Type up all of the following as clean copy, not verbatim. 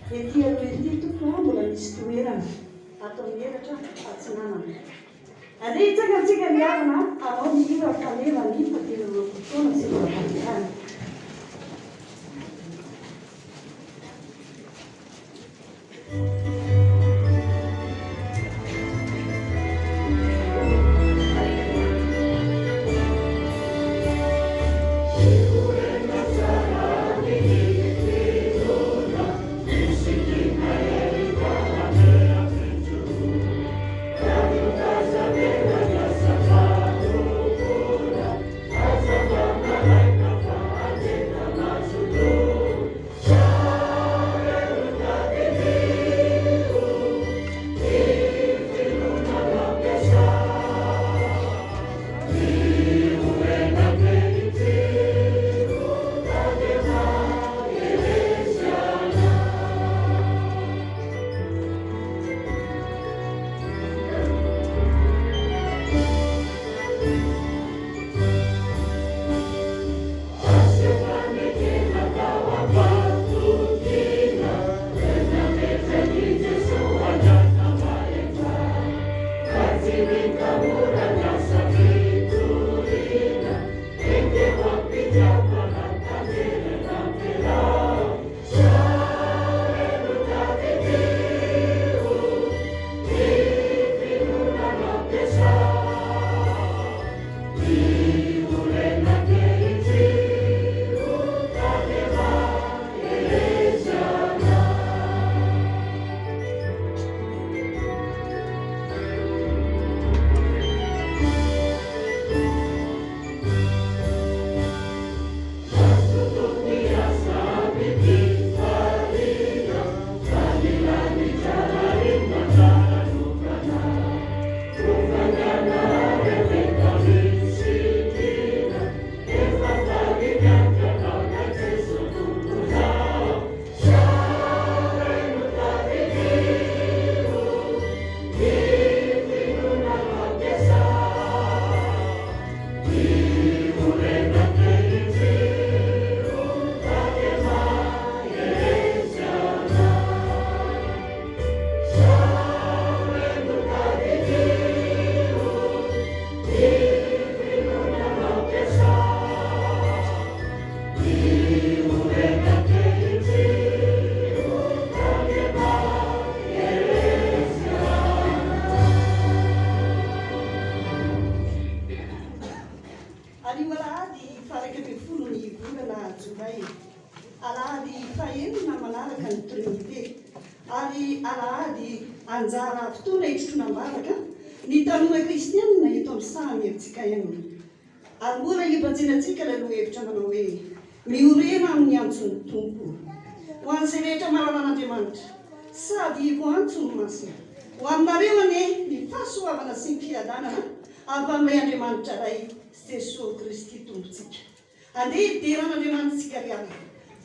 Ety aloha ety tompo mbola misy toerana atao miheratra atsinanana. Andeha hitsaka antsika miavana anao mihira fanelany fahatelonao fotoana sy mbola fandelana. Anjara fotoana hitrotroana-bavaka ny tanora kristianina eto amin'ny sahany amintsika ianina. Ary mbola hibanjinantsika ilay loha hevitra manao hoe miorena amin'ny antson'ny tompo ho an'izay rehetra maranan'Andriamanitra sady ho antsony masina ho aminareo ane ny fahasoavana sy ny fiadanana avy amin'ilay Andriamanitra iray Jesosy Kristy tompontsika. Andeha hideran'Andriamanitsika riana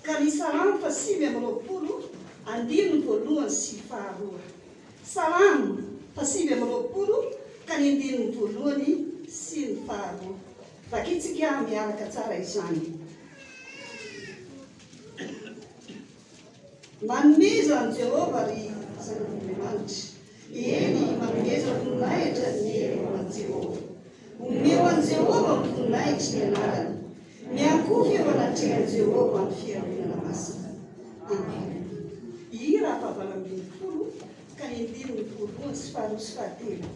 ka ny salamo 520 andininy voalohany sy faharoa. Salamo 520 ka ny andininy voalohany sy ny faharoa. Vakitsika miaraka tsara izany. Manomeza an Jehova ry zanak'Andriamanitra, eny manomeza voninahitra ny eo an Jehova. Omeo an Jehova ny voninahitra ny anarany, miankofy eo anatrehan Jehova amin'ny fiaronana masina. Amen. Hira fahavalambin'ny folo ka ny andininy voalohany sy faharoa sy fahatelo.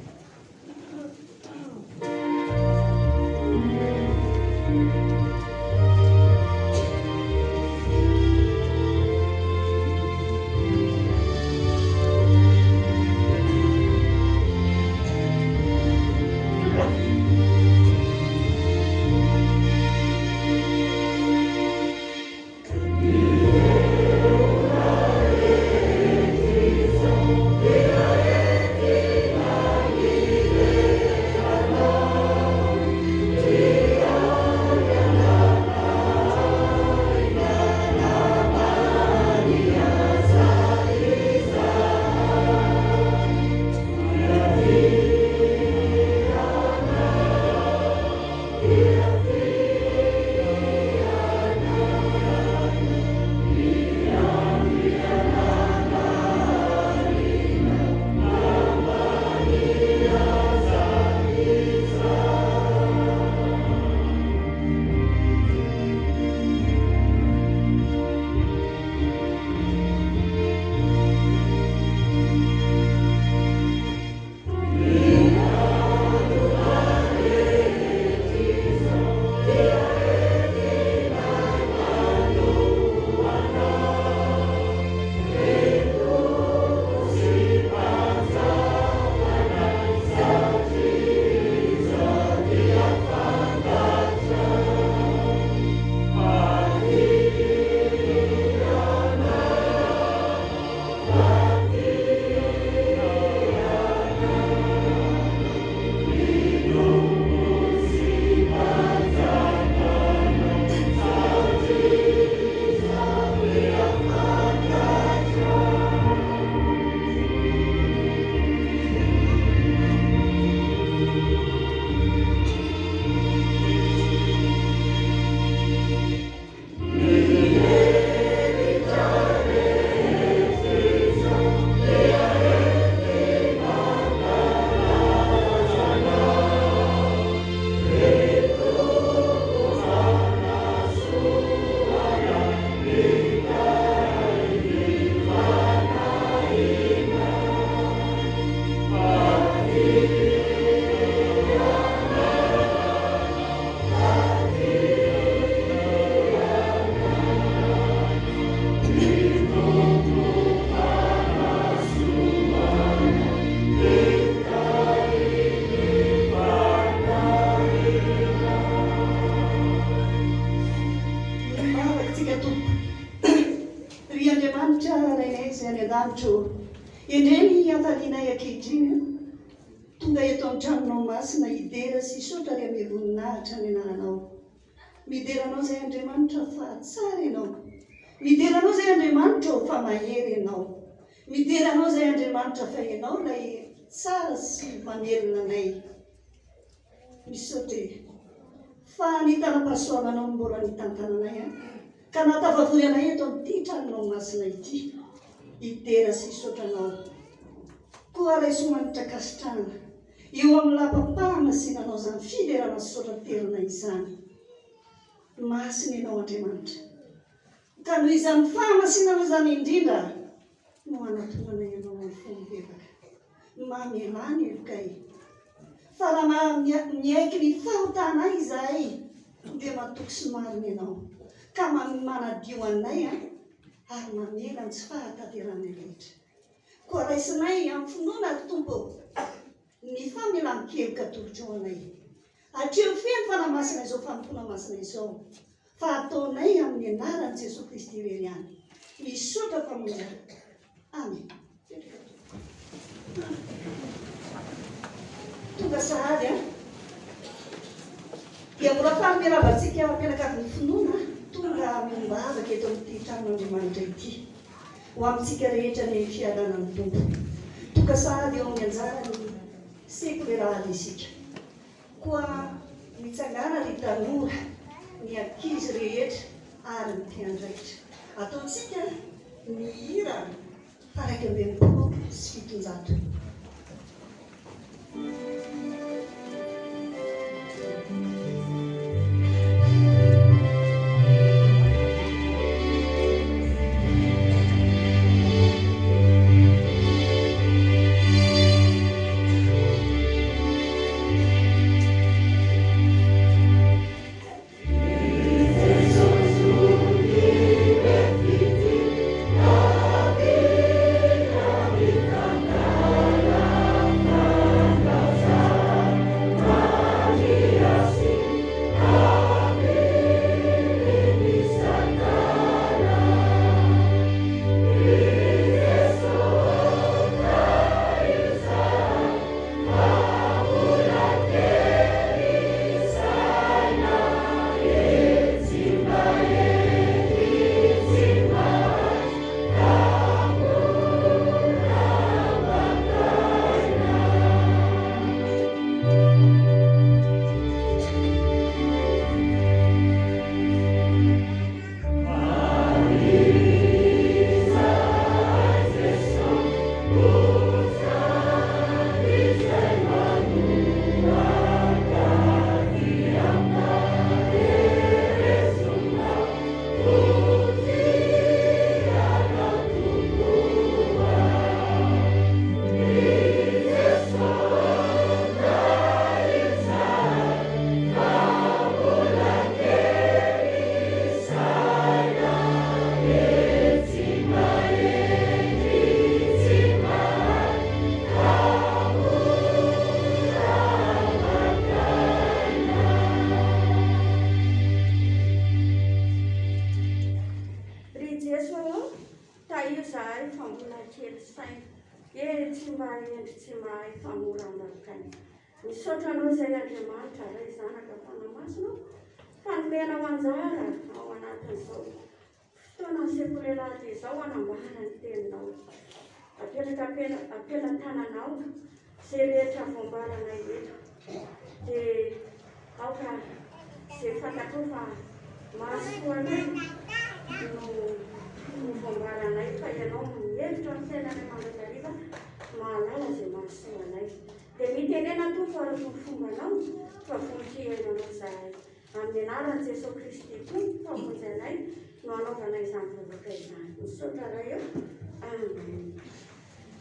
Andriamanitra rainay izay any an-danitro, endreny hatalinay ankehitriny tonga eto amin'ny tranonao masina hidera sy hisotra ry amin'ny voninahitra ny anananao. Mideranao izay Andriamanitra fa tsara ianao. Mideranao izay Andriamanitra fa mahery ianao. Mideranao izay Andriamanitra fa ianao ilay tsara sy mamelona anay. Misaotra fa nitana-pahasoavanao mbola nitantananay ka natavavory anay eto amin'ity tranonao masina ity hidera sy hisotranao. Koa ray somanitra kasitrana eo amin'ny lapam-pahamasinanao izany fiderana sy sotraterina izany. Masina ianao Andriamanitra, ka noho izany fahamasinana izany indrindra no anatonanay ianao amin'ny fomba bebaka. Mamelany elokay. Fa raha miaiky ny fahotanay izahay dia matoky sy marina ianao, ka manadio anay ary mamela ny tsy fahatateranay rehetra. Koa raisinay amin'ny finoana Tompo ny famelan-keloka tolotra ao anay. Hatreo feno fanamasina izao fanompoana masina izao, fa ataonay amin'ny anaran'i Jesosy Kristy irery ihany. Misaotra mpamonjy. Amen. Tonga sahady dia mbola fanomeravantsika ampianakavin'ny finoana tonga mimbavaka eto amin'ity tranon'Andriamanitra ity ho amintsika rehetra ny fiadanan'ny Tompo. Tonga sahady eo amin'ny anjarany sekulerala isika. Koa mitsangana ny tanora, ny ankizy rehetra ary ny mpiandraikitra. Ataontsika ny hira 150. Misaotra anao izay Andriamanitra ray zanaka fanamasina fanomena ho anjara ao anatin'izao fotoana sekulerala izao hanambara ny teninao. Ampelantananao izay rehetra voambaranay eto dia aoka izay fantatro fa mahasoanay no voambaranay fa ianao mihevitra amin'ny fiainanay mandrakariva mahalala izay mahasoanay. Dia mitenena Tompo ary ny fombanao fa voninkehinanao izahay. Amin'ny anaran'i Jesosy Kristy Tompo mpamonjy no anaovanay izany vavaka izany. Misaotra ray eo. Amen.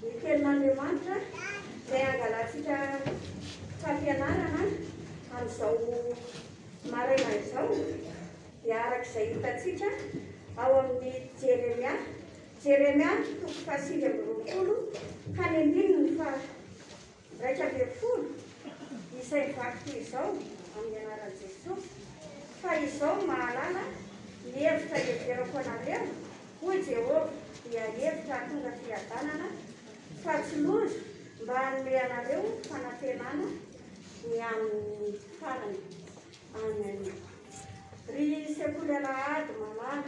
Ny tenin'Andriamanitra izay angalantsika fampianarana amin'izao maraina izao dia arak'izay hitantsika ao amin'ny Jeremia 7:20 ka ny 1 izay vaky izao amin'ny anaran'i Jesosy fa izao mahalala ny hevitra hieverako anareo hoy Jehovah dia hevitra tonga fiadanana fa tsy lozo mba hanome anareo fanantenana ny amin'ny farany. Amen. Ry sekoly alahady malala,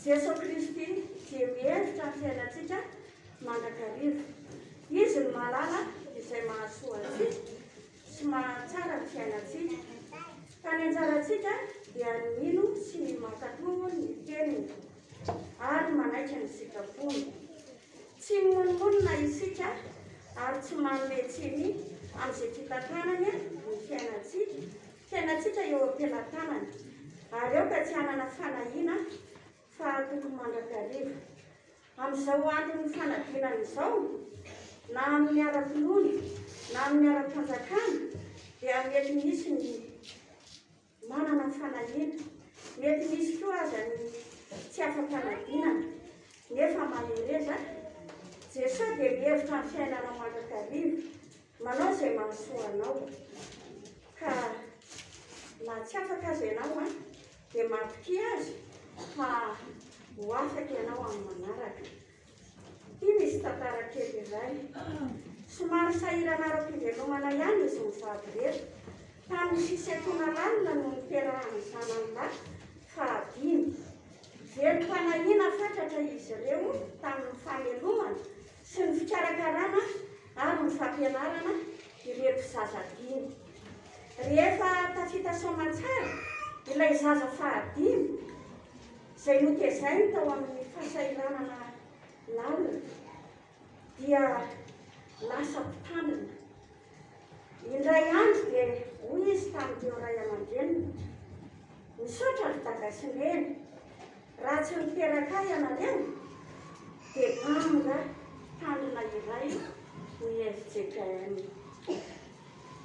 Jesosy Kristy dia mihevitra ny fiainantsika mandrakarivo. Izy ny malala izay mahasoa antsika sy mahatsara ny fiainantsika. Ka ny anjarantsika dia ny mino sy ny mankatoro ny teniny ary manaitra ny sikapony. Tsy mononmonina isika ary tsy manome tsiny amin'izay fitantanany ny fiainantsika eo am-pelantanany. Ary eo ka tsy hanana fanahiana fa tokony mandrakarivo. Amin'izao andron'ny fanadinana izao, na amin'ny ara-pinoana na amin'ny ara-panjakana, dia mety misy ny manana fanahiana, mety misy koa aza ny tsy afa-panadinana. Nefa mahereza Jesosy dia mihevitra ny fiainana mandrakarivo, manao izay mahasoa anao. Ka na tsy afaka azy ianao dia mampiky azy fa ho afaka ianao amin'ny manaraka. Ity misy tantara kely iray. Somary sahirana ara-pivelomana ihany izy mivady reto. Tamin'ny fisekoana lalina no niterahany zanany lahy fahadimy. Velom-panahiana fatratra izy ireo tamin'ny famelomana sy ny fikarakarana ary ny fampianarana ireto zaza dimy. Rehefa tafita soamantsara ilay zaza fahadimy izay notezainy tao amin'ny fahasahiranana lalina dia lasa mpitandrina. Indray andro dia hoy izy tamin'ireo ray aman-dreniny, misaotra ry dagasineny, raha tsy niteraka ahy ianareo dia banga tandrina iray ny FJKM.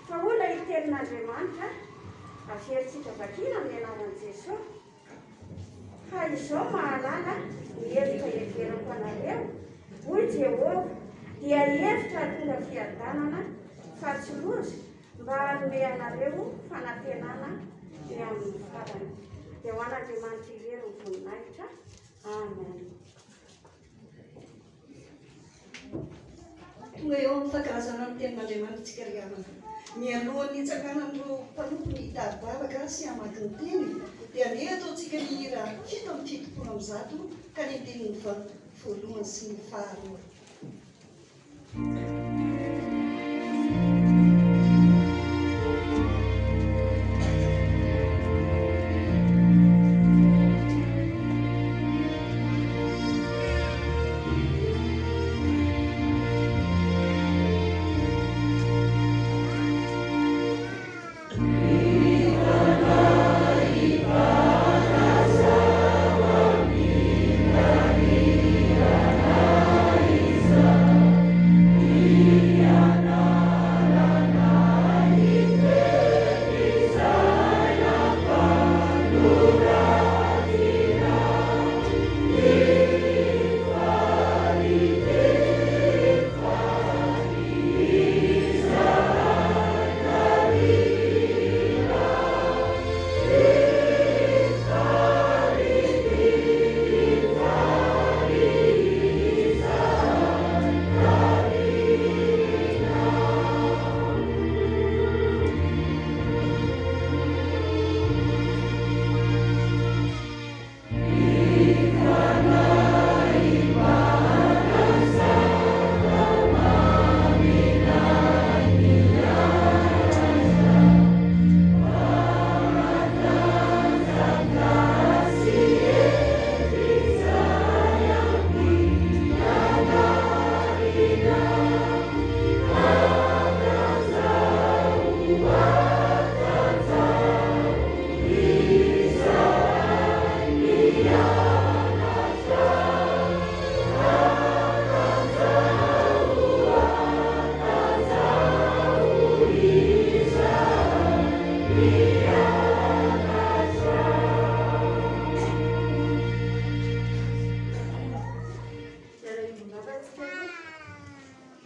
Fa ola itenin'Andriamanitra averintsika vakina amin'ny anaran'i Jesosy. Fa izao mahalala ny hevitra heverako anareo, hoy Jehovah, dia hevitra tonga fiadanana fa tsy loza mba hanome anareo fanantenana ny amin'ny farany. Dia ho an'Andriamanitra irery ny voninahitra. Amen. Tonga eo amin'ny fankalazana ny tenin'Andriamanitra ry havana. Mialohan'ny hitsakanan'ireo mpanompo ny hitady-bavaka sy hamaky ny teny, dia ane ataontsika ny hira fito amin'ny fitopolo amby zato ka ny tenin'ny voalohany sy ny faharoa.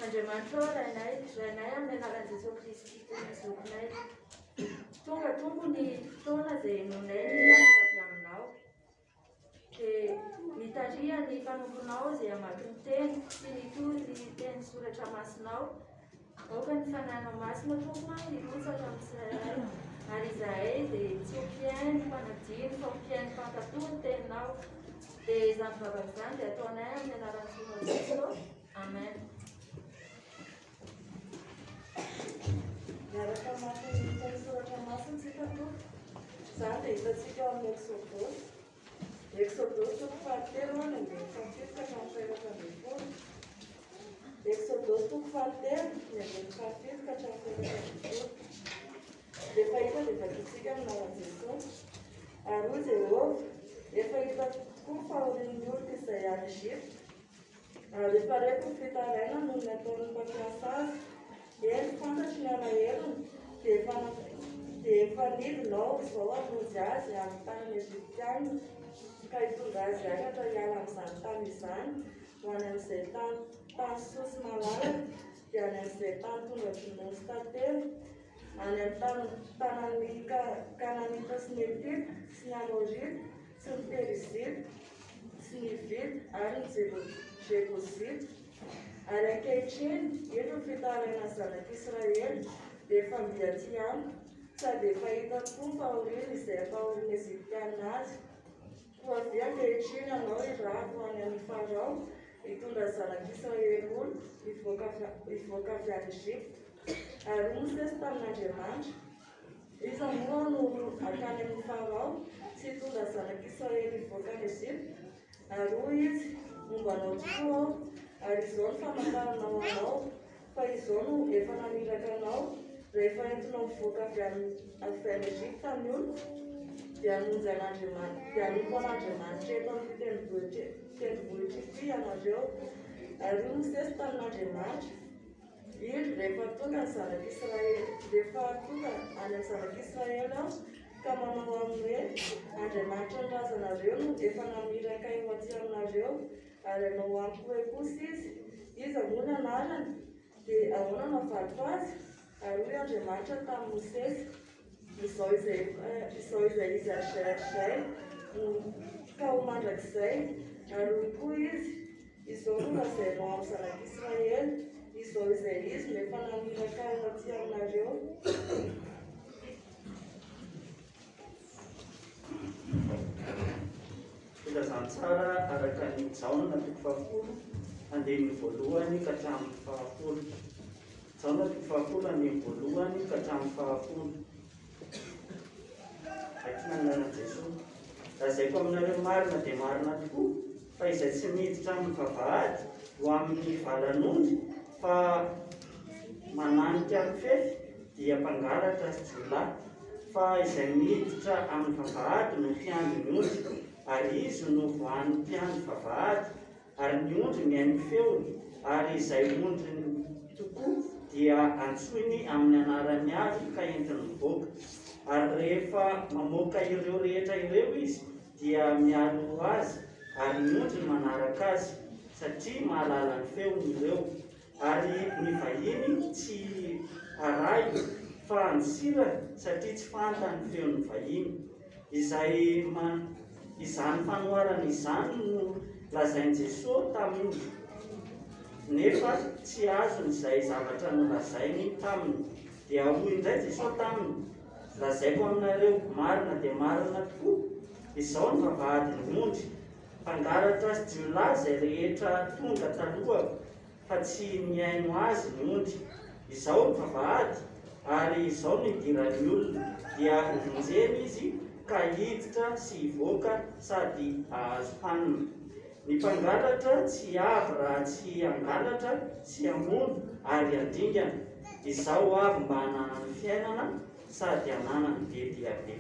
Andriamanitra rainay amin'ny anaran'i Jesosy Kristy tompony tonga tompony fotoana izay nonay niaraka avy aminao. dia mitaria ny mpanomponao izay hamaky ny teny sy nitory ny teny soratra masinao. Aoka ny fanahinao masina tompona hirotsaka amin'izay ary izahay dia tsy hompiainy mpanadiny fa hompiainy mpankatoa ny teninao. Dia izany vavaka izany dia ataonay amin'ny anaran'ny Fiangonan'i Jesosy. Amen. Miaraka mafy ny teny soratra masina tsika toa. Izany dia hitantsika amin'ny Exodosy. Exodosy toko fahatelo any ambin'ny fafito ka hatramin'ny fahaefatra ambin'ny folo. Exodosy toko fahatelo ny ambin'ny fafito ka hatramin'ny fahaefatra ambin'ny folo. Dia fahita dia vakitsika amin'ny anaran'i Jesosy. Ary hoy Jehovah, efa hita tokoa fahorian'ny olona izay any Ezipta. Ary efa reto ny fitaraina noho ny ataon'ny mpampiasa azy. Eny fantatry ny alahelo dia efa nidinao izao hamonjy azy amin'ny tanany Eziptianina ka hitondra azy akatra hiala amin'izany tany izany ho any amin'izay tany sosy malalaka dia any amin'izay tany tonga dronono sy tantely any amin'ny tanan'ny Kananita sy ny Etita sy ny Amorita sy ny Perizita sy ny Hivita ary ny Jebusita. Ary ankehitriny eto ny fitaraina zanak'Israely dia efa mbiaty amiko sady efa hita tokoa ny fahoriana izay ataon'ny Eziptianina azy. Koa avy ankehitriny ianao hirato any amin'ny Farao hitondra zanak'Israely olo hivoaka avy any Ezipta. Ary Mosesy tamin'Andriamanitra, iza moa no akany amin'ny Farao sy hitondra zanak'Israely hivoaka any Ezipta. Ary hoy izy, mombanao tokoa aho, ary izao ny famantaranao anao fa izao no efa namiraka anao rehefa entinao mivoaka avy any Ezipta ny olo dia hanompo an'Andriamanitra eto amin'ny tendrombohitra ity ianareo. Ary Mosesy tamin'Andriamanitra, iry rehefa tonga ny zanak'Israely, rehefa tonga any amin'ny zanak'Israely aho ka manao aminy hoe Andriamanitra ny razanareo no efa namiraka eo aty aminareo. Ary anao amiko hoe kosa izy, iza moa ny anarany dia ahoana navadika azy? Ary hoy Andriamanitra tamin'i Mosesy, izao izay izy arizay ka ho mandrakizay. Ary hoy koa izy, izao no lazainao amin'ny zanak'Israely, izao izay izy no efa namiraka eo aty aminareo. Filazana tsara araka ny Jaona toko fahafolo andininy voalohany ka hatramin'ny fahafolo. Jaona toko fahafolo andininy voalohany ka hatramin'ny fahafolo. Akina anarana Jesosy. Lazaiko aminareo marina dia marina tokoa fa izay tsy miditra amin'ny vavahady ho amin'ny valan'ondry fa mananika mifefy dia mpangalatra sy jolahy. Fa izay miditra amin'ny vavahady no mpiandry ny ondry, ary izy no voan'ny mpiandry vavahady, ary ny ondry mihaino feony, ary izay ondriny tokoa dia antsoiny amin'ny anarany avy ka entiny mivoaka. Ary rehefa mamoaka ireo rehetra ireo izy dia mialo azy, ary ny ondry manaraka azy satria mahalala ny feony ireo. Ary ny vahiny tsy aray fa ansira satria tsy fantany feon'ny vahiny. Izany fanoharana izany no lazain'i Jesosy taminy, nefa tsy azony izay zavatra nolazainy taminy. Dia hoy indray Jesosy taminy, lazaiko aminareo marina dia marina tokoa, izao ny vavahadin'ny ondry. Mpangalatra sy jolahy izay rehetra tonga taloha fa tsy mihaino azy ny ondry. Izao ny vavahady ary izao no idiran'ny olona, dia vonjeny izy ka hiditra sy hivoaka sady ahazo hanina. Ny mpangalatra tsy avy raha tsy angalatra sy hamono ary handingana. Izao avy mba hananany fiainana sady hananany be dia be.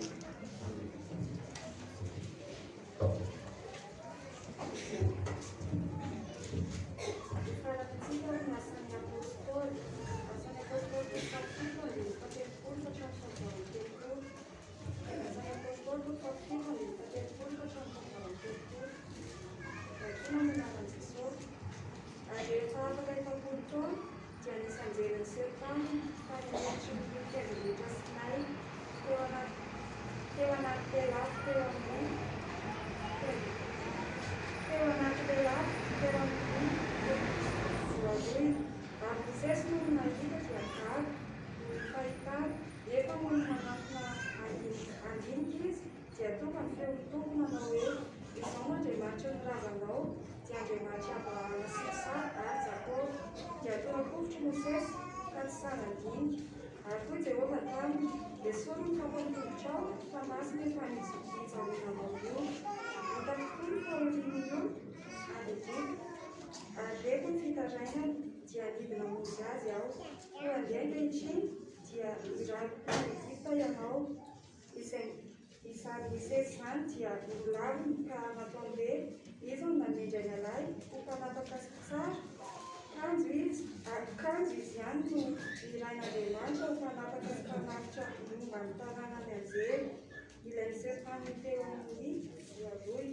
dia Andriamanitra Abrahama sy Isaka ary Jakoba dia torokovitry Mosesy ka tsy sara ndinika. Ary koa Jehovah taminy dia soa ny fampamtongotra ao fa masina efa nijanona maoio atakokoa ny faorininyio ary diko ary reko ny fitaraina dia lidina mozy azy aho koa andeha ankehitriny dia irako tany Egipta ianao izay Mosesy izany dia volaviny ka nataon'be izy no namindra ny alay ho mpanapaka tsara kanjo izy ihany no irain'Andriamanitra ho mpanapaka sy mpanafitra momba ny tanànany anjery ilay Stefany teo amin'ny voavoy.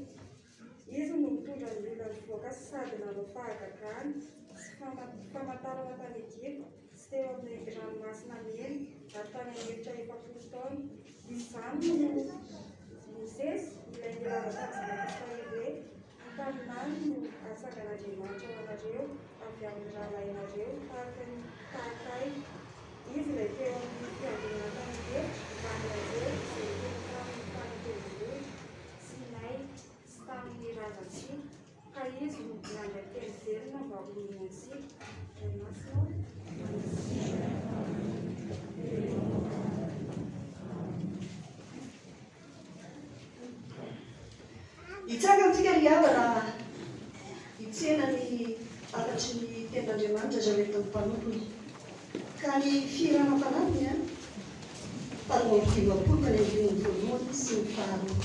Izy no mitondra ny ilany voaka sady nanao fahagagany sy famantarana tany Egipta sy teo amin'ny ranomasina mena ary tany an'efitra 40 taona. Izany no Mosesy ilay nilavaka azy Israely hoe taminany no asangan'Andriamanitra ho anareo avy amin'ny rahalainareo tahakay. Izy ilay teo amin'ny fiangonana tany Efitra vanilazely izay teo tamin'ny tany tendroloha Sinay sy tamin'ny razantsika ka izy no miandra teny velona mba ho mihinantsika. Masina hitsaka antsika ry havana hitsena ny afatry ny ten'Andriamanitra zaretin'ny mpanompony ka ny firana fanatiny a fanomapolo ka ny ambininy voalohany sy ny faharoa.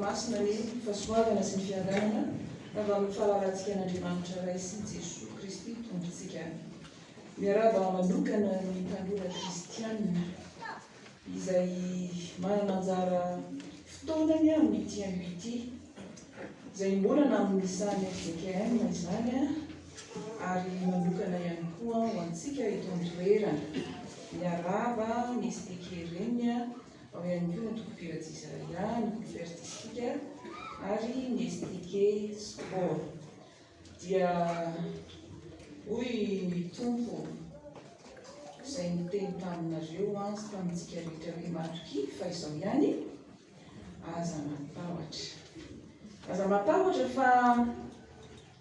Masina ny fahasoavana sy ny fiadanana avy amin'ny fahalalantsika an'Andriamanitra Ray sy Jesosy Kristy tondrontsika. Miaraba manokana ny mpandona kristianina izay manana anjara fotoanany amin'ity andro ity izay mbolana amin'ny sany FJKM izany ary manokana ihany koa ho antsika eto an-toerana. Miaraba ny STK-reny ao ihany koa ny Tokopiratsisaria, ny Couvertistika ary ny STK Sport. Dia hoy ny tompo izay niteny taminareo sy tamintsika rehetra hoe matroky fa izao ihany aza matahotra fa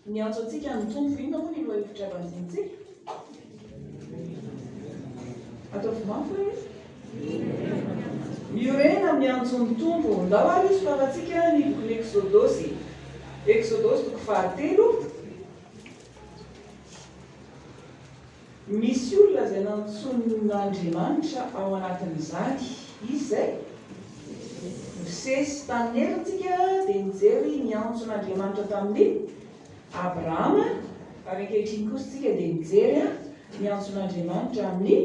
ny antso antsika ny tompo inona moa ny loha hevitra vanjintsika ataovy mafy miorena amin'ny antson'ny tompo ndao ary izy favatsika ny boky Exodosy 7. Misy olona izay nantson'Andriamanitra ao anatin'izany izy izay Mosesy tamin'ny erantsika dia nijery ny antson'Andriamanitra tamin'ny Abrahama Ary ankehitriny kosa tsika dia mijery ny antson'Andriamanitra amin'ny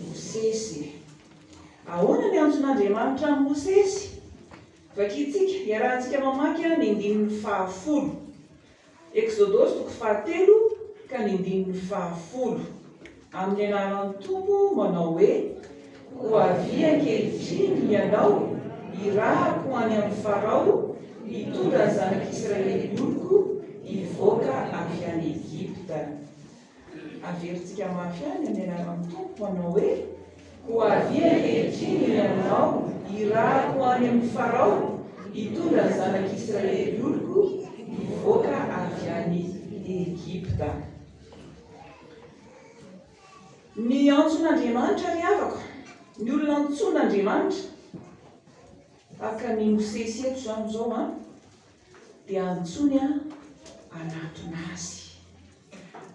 Mosesy. Ahoana ny antson'Andriamanitra amin'ny Mosesy? Vakitsika iarahantsika mamaky ny 10 Exodosy 7 ka ny 10 amin'ny anaran'ny Tompo manao hoe: ho avy ankehitriny ianao irahako any amin'ny Farao hitondra ny zanak'Israely oloko hivoaka avy any Egypta. Averintsika mafy any amin'ny anaran'ny Tompo manao hoe: ho avy ankehitriny ianao irahako any amin'ny Farao hitondra ny zanak'Israely oloko hivoaka avy any Egypta. Ny antson'Andriamanitra miavaka. Ny olona antson'Andriamanitra aka ny Mosesy eto izany izao dia antsony anatonazy.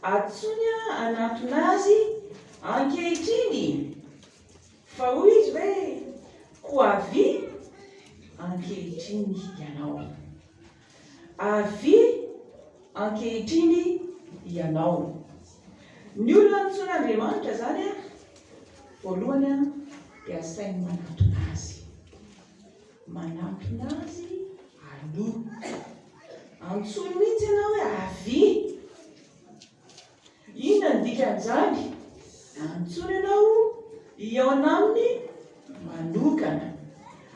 Antsony anatonazy ankehitriny. Fa hoy izy hoe: ho avy ankehitriny ianao. Avy ankehitriny ianao. Ny olona antson'Andriamanitra zany voalohany dia asainy manatona azy. Manatona azy aloha. Antsony mihitsy ianao hoe avy. Inona ny dikan'izany? Antsony ianao hiaona aminy manokana.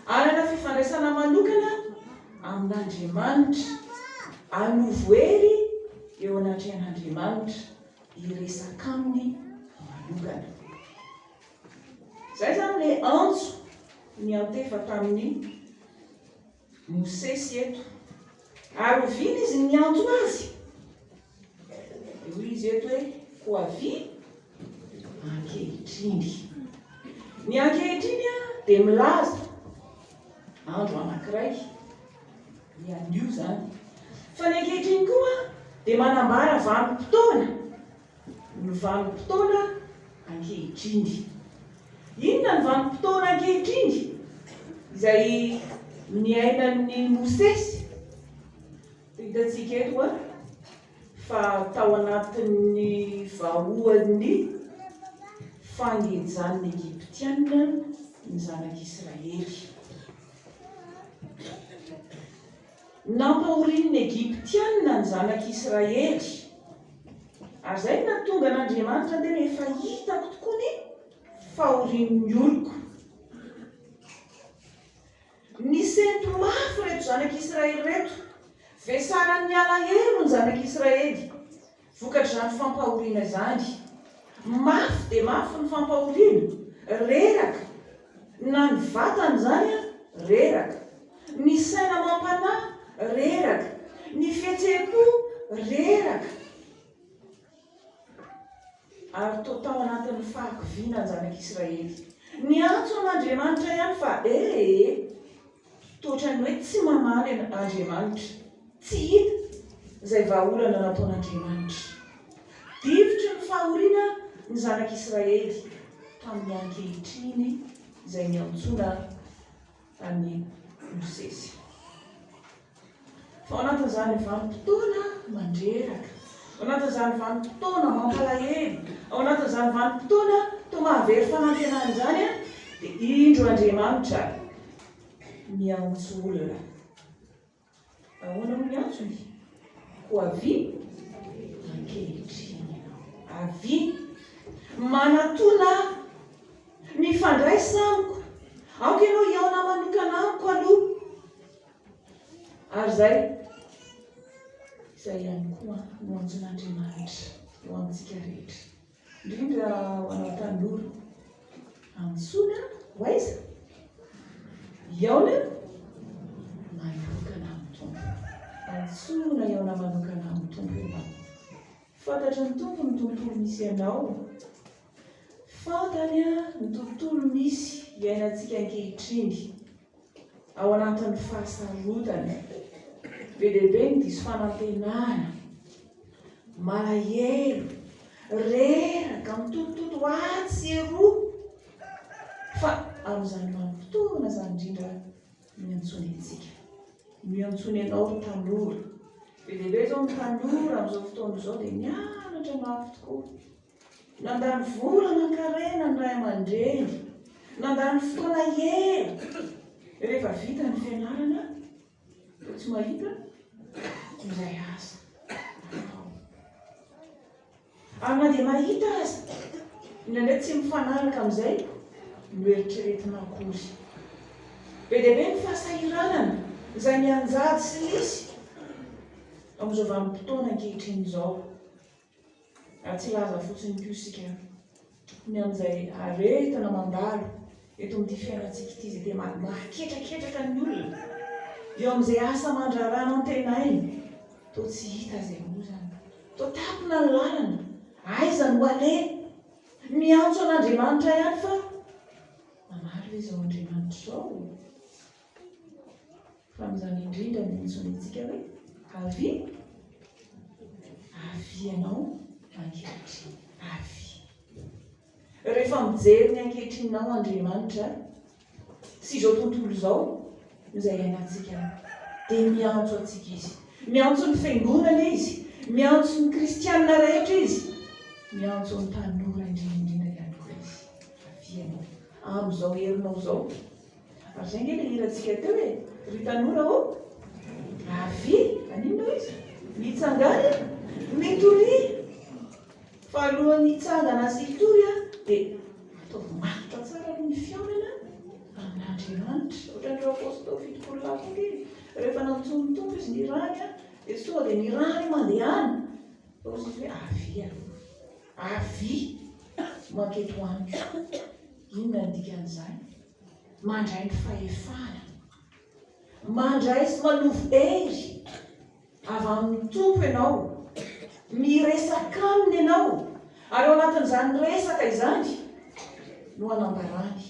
Anana fifandraisana manokana amin'Andriamanitra. Anovo hery eo anatrehan'Andriamanitra. Iresaka aminy manokana. Izay zany ilay antso ny antefa tamin'ny Mosesy eto. Ary oviana izy ny antso azy. Hoy izy eto hoe: ho avy ankehitriny. Ny ankehitriny dia milaza andro anankiray. Ny anio zany. Fa ny ankehitriny koa dia manambara vanim-potoana. Ny vanim-potoana ankehitriny. Inona ny vanim-potoana ankehitriny? Izay niainan'ny Mosesy. Hitantsika eto fa tao anatin'ny vahoan'ny fangejan'ny Egyptiana ny zanak'Israely. Nampahorin'ny Egyptiana ny zanak'Israely. Ary izay no nahatonga an'Andriamanitra tena efa hitako tokoa ny fahorian'ny oloko. Nisento mafy reto zanak'Israely reto. Vesaran'ny alahelo ny zanak'Israely. Vokatr'izany fampahoriana izany. Mafy dia mafy ny fampahoriana. Reraka. Na ny vatany izany reraka. Ny saina mampanahy reraka. Ny fihetseham-po reraka. Ary toa tao anatin'ny fahagoviana ny zanak'Israely. Ny antso an'Andriamanitra ihany fa toatra ny hoe tsy mamaly Andriamanitra. Tsy hita izay vahaolana nataon'Andriamanitra. Divitry ny fahoriana ny zanak'Israely tamin'ny ankehitriny izay niantsona an'ny Mosesy. Fa ao anatin'izany vanim-potoana mandreraka. Ao anatin'izany vanim-potoana mampalahelo. Ao anatin'izany vanim-potoana toa mahavery fanantenana izany dia indro Andriamanitra miantso olona. Ahoana no miantsony? Ho avy ankehitriny. Avy manatona mifandraisa amiko. Aoka ianao hiaona manokana amiko aloha. Ary izay ihany koa no antson'Andriamanitra eo amintsika rehetra. Indrindra ho anao tanora. Antsoina ho aiza? Hiaona manokana amin'ny Tompo. Antsoina hiaona manokana amin'ny Tompo ianao. Fantatry ny Tompo ny tontolo misy ianao. Fantany ny tontolo misy iainantsika ankehitriny. Ao anatin'ny fahasarotana. Be dia be ny diso fanantenana. Malahelo. Reraka mitotototo atsy roa. Fa amin'izany vanim-potoana izany indrindra miantsona antsika. Miantsona ianao tanora. be dehibe zao mitanora amin'izao fotoana izao dia mianatra mafy tokoa. Nandany vola nankarena ny ray aman-dreny, nandany fotoana ela. Rehefa vita ny fianarana, dia tsy mahita izay asa. Ary na dia mahita aza, indraindray tsy mifanaraka amin'izay no eritreretina akory. Be dehibe ny fahasahiranana izay mianjady sy nisy amin'izao vanim-potoana ankehitriny izao. Ary tsy laza fotsiny koa isika ny amin'izay aretina mandalo eto amin'ity fiainantsika ity izay dia mahaketraketraka ny olona eo amin'izay asa mandrarana antenainy. Toa tsy hita izay mozana, toa tapina ny lalana, aiza no ale, miantso an'Andriamanitra ihany fa manary izao Andriamanitra izao. Fa amin'izany indrindra no intsonitsika hoe avy ianao ankehitriny, avy. Rehefa mijery ny ankehitrinao Andriamanitra sy izao tontolo izao izay iainantsika, dia miantso antsika izy, miantso ny fiangonana izy, miantso ny kristianina rehetra izy, miantso ny tanora indrindra ihany koa izy. Avy ianao amin'izao herinao izao. Ary izay nge ilay hirantsika teo hoe ry tanora ho avy, aninona izy mitsangana mitory. Fa alohan'ny hitsangana sy hitory dia ataovy matotra tsara aloha ny fiainana amin'Andriamanitra. Ohatran'ireo apôstôly fitopolo lafonge, rehefa nantsoiny tompo izy ny rany dia sao dia ny rany mandehana. Ozy hoe avy aloha, avy manketo aniko. Inona ny dikan'izany? Mandray ny fahefana, mandray sy manovo hery avy amin'ny tompo ianao, miresaka aminy ianao. Ary ao anatin'izany resaka izany no hanambarany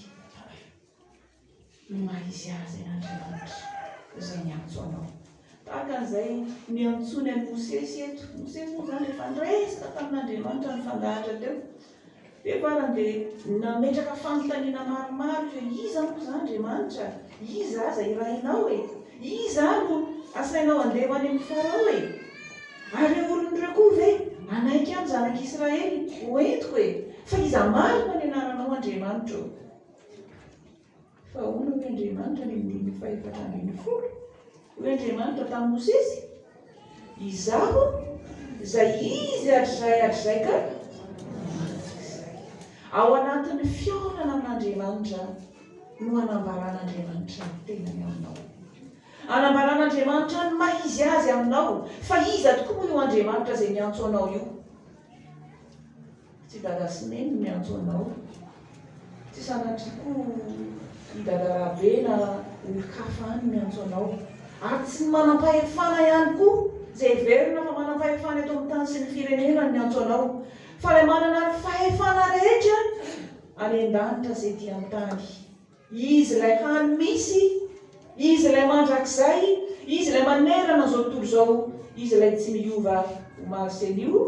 ny maha-izy azy an'Andriamanitra izay miantso anao. Tahaka an'izay niantsony an'i Mosesy eto. Mosesy moa izany rehefa niresaka tamin'Andriamanitra ny fandahatra teo, dia farany dia nametraka fanontaniana maromaro hoe iza moa izany Andriamanitra? Iza aza irahinao e? Iza no asainao handeha any amin'ny Farao e? Ary olon'ireo koa ve anaiky any zanak'Israely hoentiko e? Fa iza marina ny anaranao Andriamanitra? Fa hono hoe Andriamanitra ny amin'ny faefatra ambin'ny folo. Hoe Andriamanitra tamin'i Mosesy, izaho izay izy hatrizay ka ao anatin'ny fiainana amin'Andriamanitra no hanambaran'Andriamanitra ny tenany aminao. Hanambaran'Andriamanitra ny maha-izy azy aminao. Fa iza tokoa io Andriamanitra izay miantso anao io? Tsy dada sy neny no miantso anao, tsy sanatria i dada rabe na olon-kafa any miantso anao. Ary tsy manam-pahefana ihany koa izay verina fa manam-pahefana eto amin'ny tany sy ny firenena ny miantso anao. Fa ilay manana ny fahefana rehetra any an-danitra izay ety an-tany. Izy ilay hany misy, izy ilay mandrakizay, izy ilay manerana izao tontolo izao, izy ilay tsy miova ho maro sy anio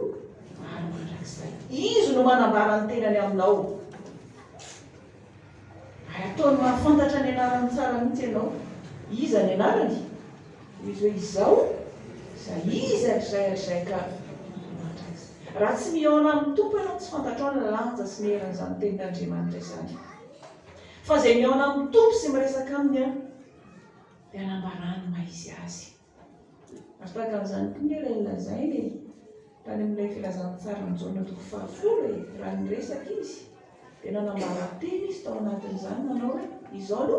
ary mandrakizay. Izy no manambara ny tenany aminao. Ary ataony mahafantatra ny anarany tsara mihitsy ianao. Iza ny anarany? Izy hoe izao, izy hatrizay ka. Raha tsy mihaona amin'ny tompo ianao, tsy fantatrao ny lanja sy merana izany tenin'Andriamanitra izany. Fa izay mihaona amin'ny tompo sy miresaka aminy dia hanambarany maha-izy azy. Ary tahaka an'izany koa ny ilay lazainy tany amin'ilay filazantsara ny jaona toko 10 raha niresaka izy dia nanambara-teny izy tao anatin'izany manao hoe izao no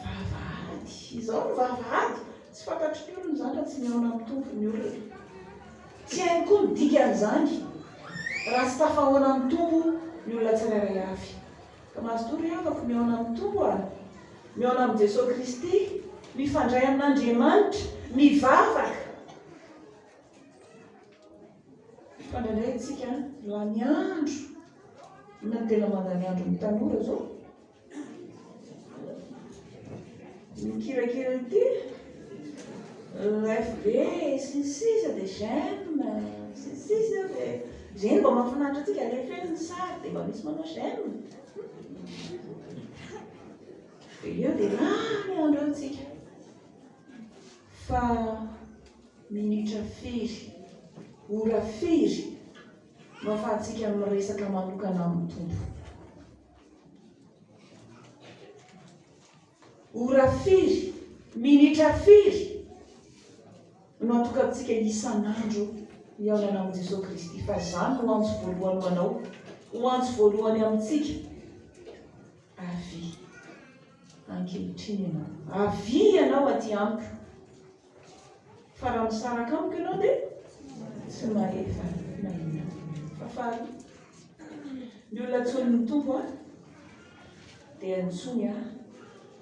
vavahady, izao no vavahady. Tsy fantatry ny olona izany raha tsy mihaona amin'ny tompo ny olona. Tsy hainy koa ny dikan'izany raha tsy tafahoana amin'ny tompo ny olona tsirairay avy. Ka mazotory afaka mihaona amin'ny tompo mihaona amin'ny Jesosy Kristy, mifandray amin'Andriamanitra, mivavaka. Fandraindray antsika raha ny andro, inona ny tena mandany andro ny tanora zao? Mikirakira ity FB sy ny sisa dia j'aime, sy ny sisa dia zay mba mahafinaritra antsika alefeny ny sary dia mba misy manao j'aime. Dia eo dia rany andro antsika. Fa minitra firy, ora firy no ahafahantsika miresaka manokana amin'ny tompo. Ora firy, minitra firy no atokantsika isan'andro hiaonana amin'i Jesosy Kristy. Fa izany no antso voalohany ho anao, ho antso voalohany amintsika. Avy ankehitriny ianao, avy ianao aty amiko. Fa raha misaraka amiko ianao dia tsy mahefa mahina. Fahafaly, ny olona antsoin'ny tompo dia antsony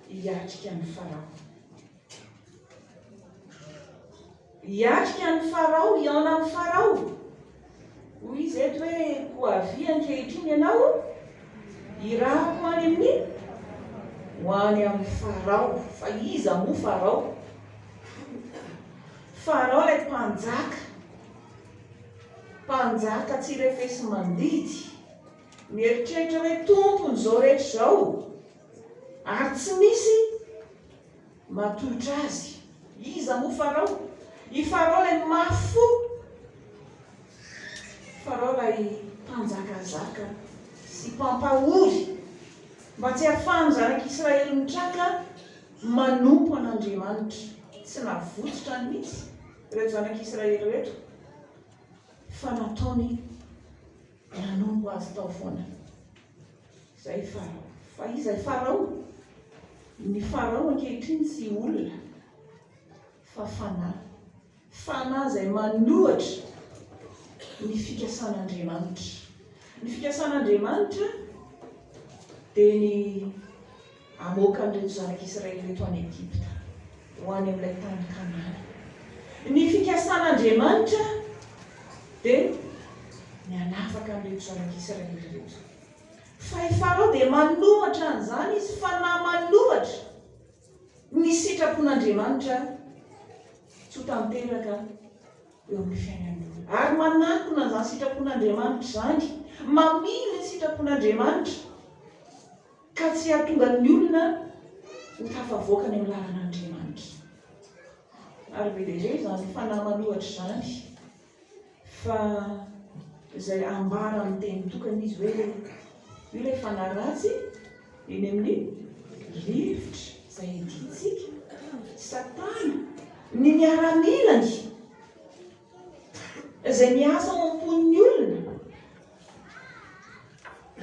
hiatrika ny Farao. Hiatrika ny Farao, hiaona amin'ny Farao. Hoy izy eto hoe ho avy ankehitriny ianao, irahako any amin'ny ho any amin'ny Farao. Fa iza moa Farao? Farao ilay mpanjaka tsy refesy mandidy, mieritreritra hoe tompony izao rehetra izao, ary tsy misy matotra azy. Iza moa Farao? I Farao ilay mafy, Farao ilay mpanjakazaka sy mpampahory, mba tsy hahafahan'ny zanak'Israely mitraka manompo an'Andriamanitra. Tsy navotsitra ny mihitsy rehetra zanak'Israely rehetra, fa nataony nanompo azy tao foana. Izay Farao. Fa izay Farao? Ny Farao ankehitriny tsy olona, fa fanahy. Fanahy izay manohatra ny fikasan'Andriamanitra. Ny fikasan'Andriamanitra dia ny amoaka an'ireto zanak'Israely reto any Egypta, ho any amin'ilay tany Kanaana. Ny fikasan'Andriamanitra dia ny hanafaka an'ireto zanak'Israely reto. Fa i Farao dia manohatra an'izany izy, fanahy manohatra ny sitrapon'Andriamanitra tsy ho tanteraka eo amin'ny fiainan'ny olona. Ary manakona an'izany sitrapon'Andriamanitra izany, mamily ny sitrapon'Andriamanitra ka tsy hahatonga ny olona ho tafavoaka ny amin'ny lalan'Andriamanitra. Ary be dia izay izany fanahy manohatra izany, fa izay ambara amin'ny teny tokana izy hoe io ilay fanahy ratsy eny amin'ny rivotra izay editsika, Satana, ny miaramilany izay miasa ao am-pon'ny olona,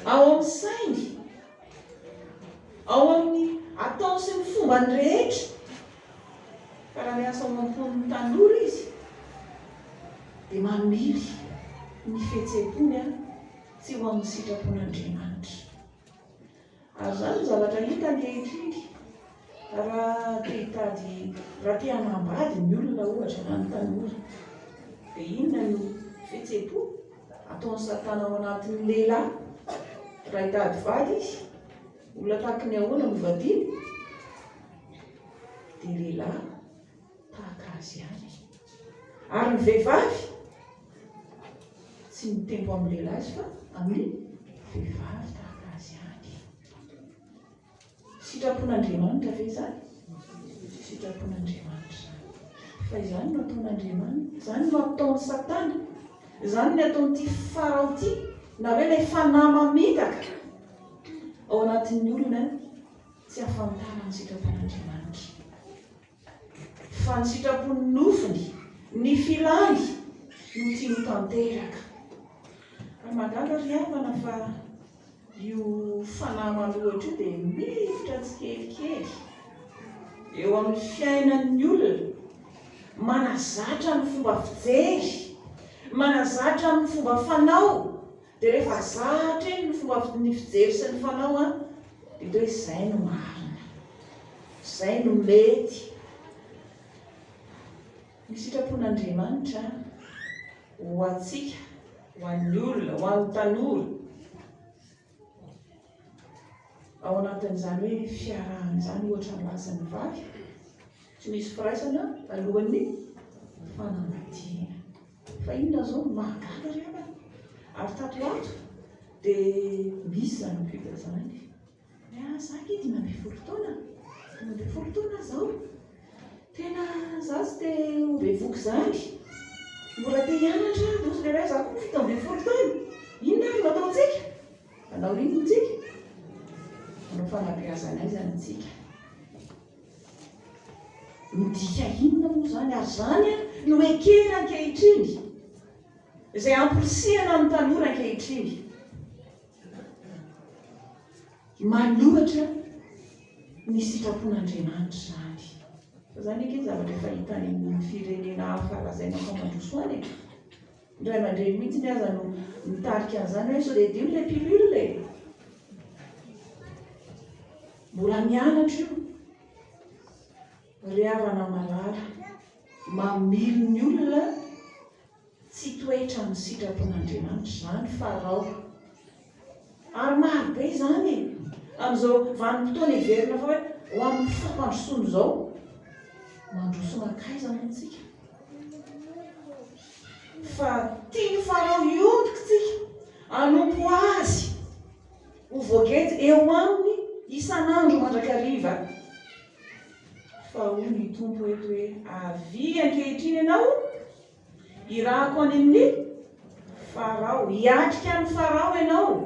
ao amin'ny sainy, ao amin'ny ataony sy ny fombany rehetra. Fa raha miasa ao am-pon'ny tanora izy dia mamily ny fihetseham-pony tsy ho amin'ny sitrapon'Andriamanitra. Ary izany zavatra hita ankehitriny, raha te hitady, raha te hanambady ny olona ohatra na ny tanora, dia inona no fihetseham-po ataony Satana ao anatin'ny lehilahy? Raha hitady vady izy, olona tahaka ny ahoana no vadiny? Dia lehilahy tahaka azy ihany. Ary ny vehivavy tsy mitempo amin'ny lehilahy izy fa amin'ny vehivavy tahaka azy ihany. Sitrapon'Andriamanitra ve izany? Sitrapon'Andriamanitra. Fa izany no ataon'Andriamanitra, izany no ataon'ny Satana, izany no ataon'ity Farao ity, na hoe ilay fanahy mamitaka ao anatin'ny olona tsy hafantara ny sitrapon'Andriamanitra. Fa ny sitrapon'ny nofiny, ny filany no tiany tanteraka. Ary mahagaga ry havana fa io fanahy manohatra io dia miditra tsikelikely eo amin'ny fiainan'ny olona, manazatra ny fomba fijery, manazatra ny fomba fanao. Dia rehefa zatra eny ny fomba ny fijery sy ny fanao dia hoe izay no marina, izay no mety. Ny sitrapon'Andriamanitra ho antsika, ho an'ny olona, ho an'ny tanora, ao anatin'izany hoe fiarahana izany, ohatra ny lasan'ny vavy, tsy misy firaisana alohan'ny fanambadiana. Fa inona izao mahagaga ry havana? Ary tatoato dia misy izany biby izany. Zaho kety 5 ambin'ny folo taona, 5 ambin'ny folo taona izao, tena za sy te obevoky zany, mbola te hianatra doso lehiray za koa 7 taona. Inona no ataontsika? Manao inona tsika? Manao fanabeazana aizany tsika. Midika inona moa zany ary zany no ekena ankehitriny, izay amporisihana amin'ny tanora ankehitriny. Manohatra ny sitrapon'Andriamanitra zany. Fa zany eke zavatra efa hita any amin'ny firenena hafa lazaina famadrosoany. Indray aman-dreny mihitsy ny aza no mitarika an'izany hoe sao de dio le pilule. Mbola mianatra io, ry havana malala, mamily ny olona tsy toetra amin'ny sitrapon'Andriamanitra zany farao. Ary marobe zany amin'izao vanim-potoana heverina fa hoe ho amin'ny fampandrosoana izao, mandroso makaiza mantsika. Fa tia farao iontika tsika anompo azy ho voagety eo aminy isan'andro mandrakariva. Fa hoy ny tompo eto hoe avy ankehitriny ianao irahako any amin'ny farao, hiatrika ny farao ianao.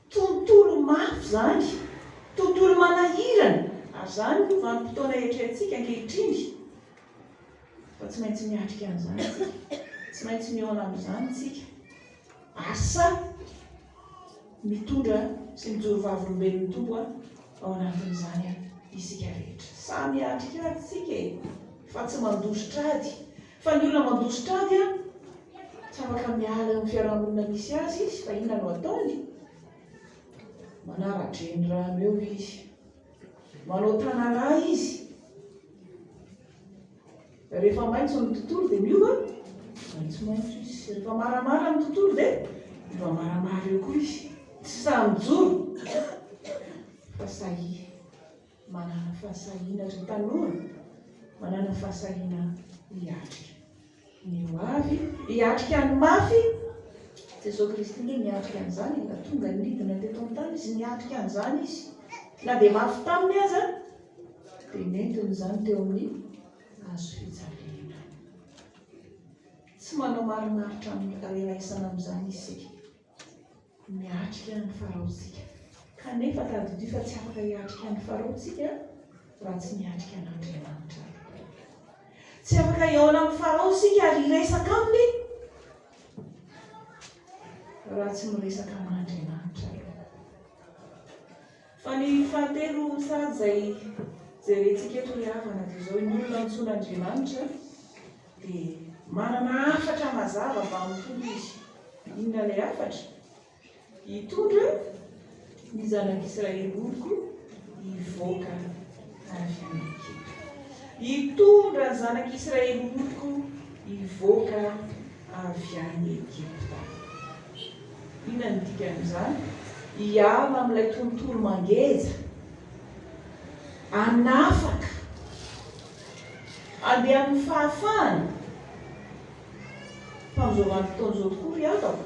Tontolo mafy zany, tontolo manahirana. Ary zany no vanim-potoana eritreretintsika ankehitriny. Fa tsy maintsy miatrika an'izany tsika, tsy maintsy mihaona amin'izany tsika. Asa mitondra sy mijoro vavolombelon'ny tompo ao anatin'izany isika rehetra. Samy miatrika ady tsika fa tsy mandositra ady. Fa ny olona mandositra ady tsy afaka miala amin'ny fiarahamonina misy azy izy, fa inona no ataony? Manara-dreny rano eo izy, manao tanalahy izy. Rehefa maitso ny tontolo dia miova, maitsomaitso izy. Rehefa maramara ny tontolo dia miova maramara eo koa izy. Tsy samy joro. Fa sahy manana fahasahiana ry tanora, manana fahasahiana hiatrika. Ny hoavy hiatrika ny mafy. Jesosy Kristy ilay niatrika an'izany, na tonga nidina teto amin'ny tany izy niatrika an'izany izy. Na dia mafy taminy aza dia nentiny izany teo amin'ny hazo fijaliana. Tsy manao marimaritra reraisana amin'izany isika. Miatrika ny faraotsika. Kanefa tadidio fa tsy afaka hiatrika ny faraotsika raha tsy miatrika an'Andriamanitra. Tsy afaka hiaona amin'ny faraotsika ary hiresaka aminy raha tsy miresaka amin'Andriamanitra. Fa ny fahatelo sady izay jerentsika eto ny havana dia izao ny olona antsoin'Andriamanitra dia manana hafatra mazava mba mitondra izy. Inona ilay hafatra? Hitondra ny zanak'Israely oloko hivoaka avy any Egypta. Hitondra ny zanak'Israely oloko hivoaka avy any Egypta. Inona ny dikan'izany? Hiala amin'ilay tontolo mangeza, anafaka andeha amin'ny fahafahana. Fa amin'izao vanim-potoana izao tokoa ry atako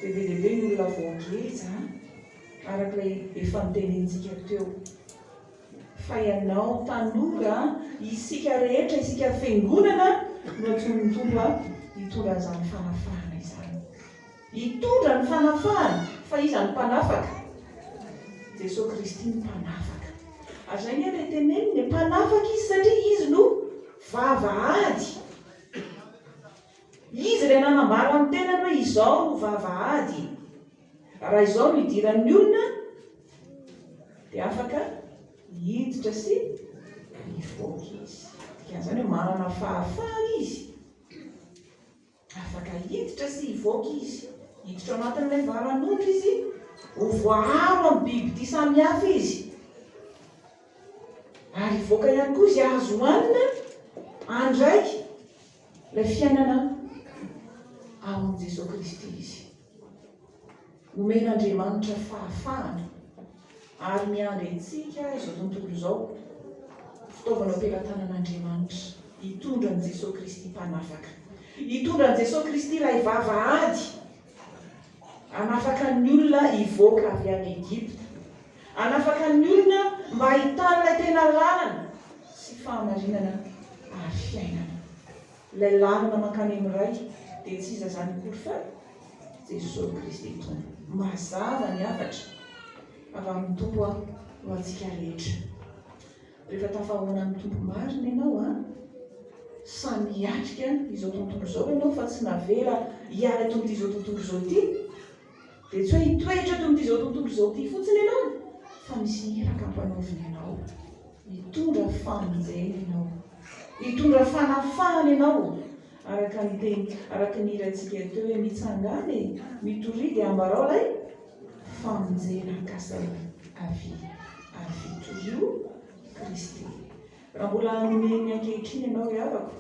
dia be dia be ny olona voangeza arak'ilay efa nitenentsika teo. Fa ianao tanora, isika rehetra, isika fiangonana no antsoin'ny tompo hitondra an'izany fanafahana izany. Hitondra ny fanafahana, fa iza ny mpanafaka? Jesosy Kristy ny mpanafaka. Ary zay ny ilay teneniny ny mpanafaka izy satria izy no vavahady. Izy ilay nanambara amin'ny tenany hoe izao no vavahady. Raha izao no hidiran'ny olona dia afaka hiditra sy hivoaka izy. Dikan'izany hoe manana fahafahana izy. Afaka hiditra sy hivoaka izy. Hiditra anatin'ilay varan'ondry izy, ho voaharo amin'ny biby tia samihafa izy. Ary hivoaka ihany koa izy azo hohanina andraiky ilay fiainana ao amin'i Jesosy Kristy izy. Omen'Andriamanitra fahafahana ary miandry antsika izao tontolo izao fitaovana am-pelantanan'Andriamanitra hitondra an'i Jesosy Kristy mpanafaka. Hitondra an'i Jesosy Kristy ilay vavahady anafaka ny olona hivoaka avy any Egypta. Anafaka ny olona mba ahitana ilay tena lalana sy fahamarinana ary fiainana. Ilay lalana mankany amin'iray dia tsy iza zany kory fa Jesosy Kristy tompo. Mazava ny hafatra avy amin'ny tompo ho antsika rehetra. Rehefa tafahoana amin'ny tompo marina ianao samy hiatrika izao tontolo izao ianao fa tsy navela hiala eto amin'ity izao tontolo izao ity, dia tsy hoe hitoetra eto amin'ity izao tontolo izao ity fotsiny ianao, fa misy hiraka ampanaovina ianao, hitondra famonjena ianao, hitondra fanafahana ianao, araka ny teny, araka ny irantsika teo hoe mitsangany mitoridy ambarao ilay famonjena kasay avy torio Kristy. Raha mbola nomeny ankehitriny ianao havako,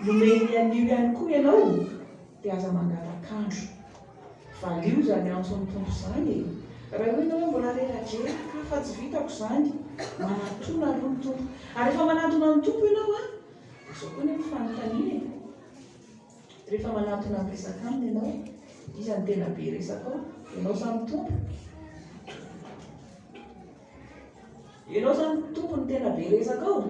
nomeny anio ihany koa ianao, dia aza mangatakandro valio zany antso amin'ny tompo izany. Raha hoe ianao mbola reradreraka fa tsy vitako izany, manatona aloha ny tompo. Ary rehefa manatona ny tompo ianao izao koa ny fanontaniana. Rehefa manatona ny resaka aminy ianao, iza ny tena be resaka ao? Ianao samy tompo? Ianao zany tompo ny tena be resaka ao?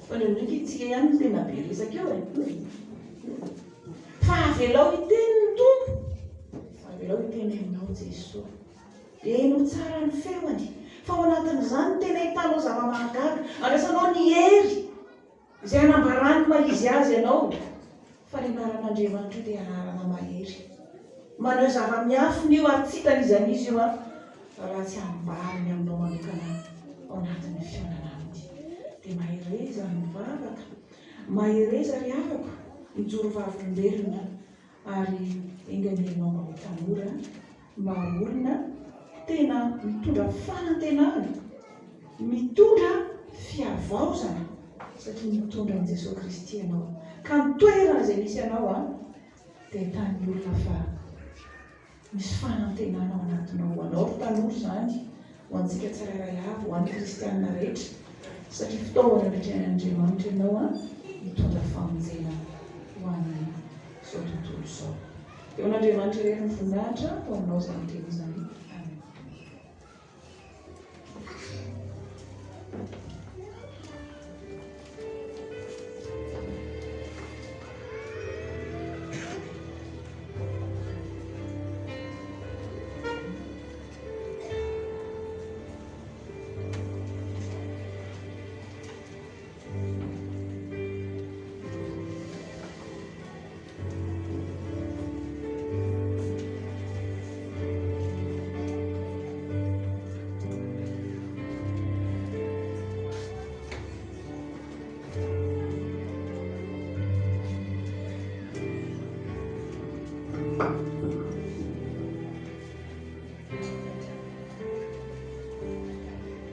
Fa ndraindray itsika ihany ny tena be resaka eo fa avelao hiteny ny tompo, avelao hiteny aminao Jesosy. Hainao tsara ny feony, fa ao anatin'izany tena hitanao zava-mahagaga, andraisanao ny hery izay hanambarany maizy azy ianao. Fa ny anaran'Andriamanitra dia anarana mahery, maneho zava-miafiny io ary tsy hitan'izany izy io raha tsy ambariny aminao manokana ao anatin'ny fiainana aminy. Dia mahireza ny vavaka, mahireza ry havako mijoro vavolombelona, ary enganianao mba ho tanora, mba olona tena mitondra fanantenana, mitondra fiavaozana, satria mitondra an' Jesosy Kristy ianao. Ka ny toerana izay misy ianao dia ahitany olona fa misy fanantenana ao anatinao. Ho anao tanora izany, ho antsika tsirairay avy, ho an'ny kristianina rehetra, satria fitaovana an'Andriamanitra ianao mitondra famonjena ho an'ny izao tontolo izao. Eo an'Andriamanitra rehetra ny voninahitra ho aminao izany teny izany. Amen.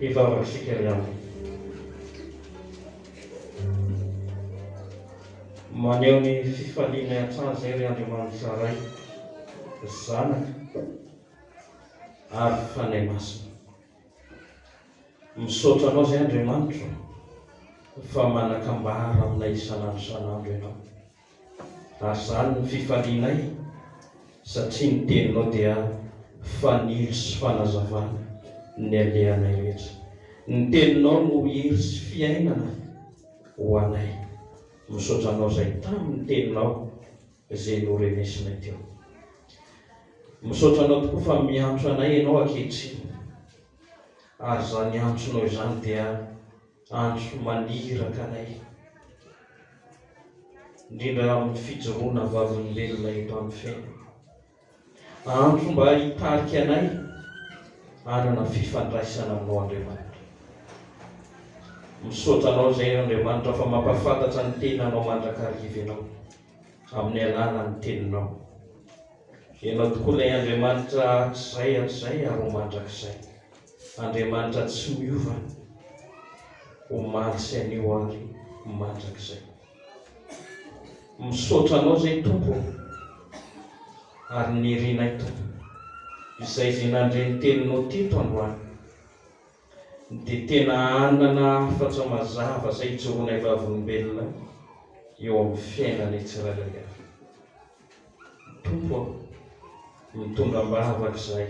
Ivavakisika ihany maneho ny fifaliana an-trano izay ry Andriamanitra ray zanaka ary fanahy masina. Misaotra anao izay Andriamanitra fa manakambara aminay isan'andro isan'andro ianao, ary izany ny fifalianay satria ny teninao dia fanilo sy fanazavana ny alehanay rehetra. Ny teninao no hery sy fiainana ho anay. Misaotra anao izay tamin'ny teninao izay norenesinay teo. Misaotra anao tokoa fa miantso anay ianao ankehitriny, ary izany antsonao izany dia antso maniraka anay, indrindra amin'ny fijoroana vavolombelona eto amin'ny fiainana. Antso mba hitarika anay hanana fifandraisana aminao Andriamanitra. Misaotra anao izay Andriamanitra fa mampafantatra ny tenanao mandrakariva ianao amin'ny alalan'ny teninao. Ianao tokoa ilay Andriamanitra hatrizay hatrizay ary ho mandrakizay, Andriamanitra tsy miova, omaly sy anio ary mandrakizay. Misaotra anao izay Tompo, ary nirinay Tompo izay nandre ny teninao teto androany, dia tena anana afatra mazava izay hijoroanay vavolombelona eo amin'ny fiainanay tsirairay avy. Tompo, mitondra-bavaka izay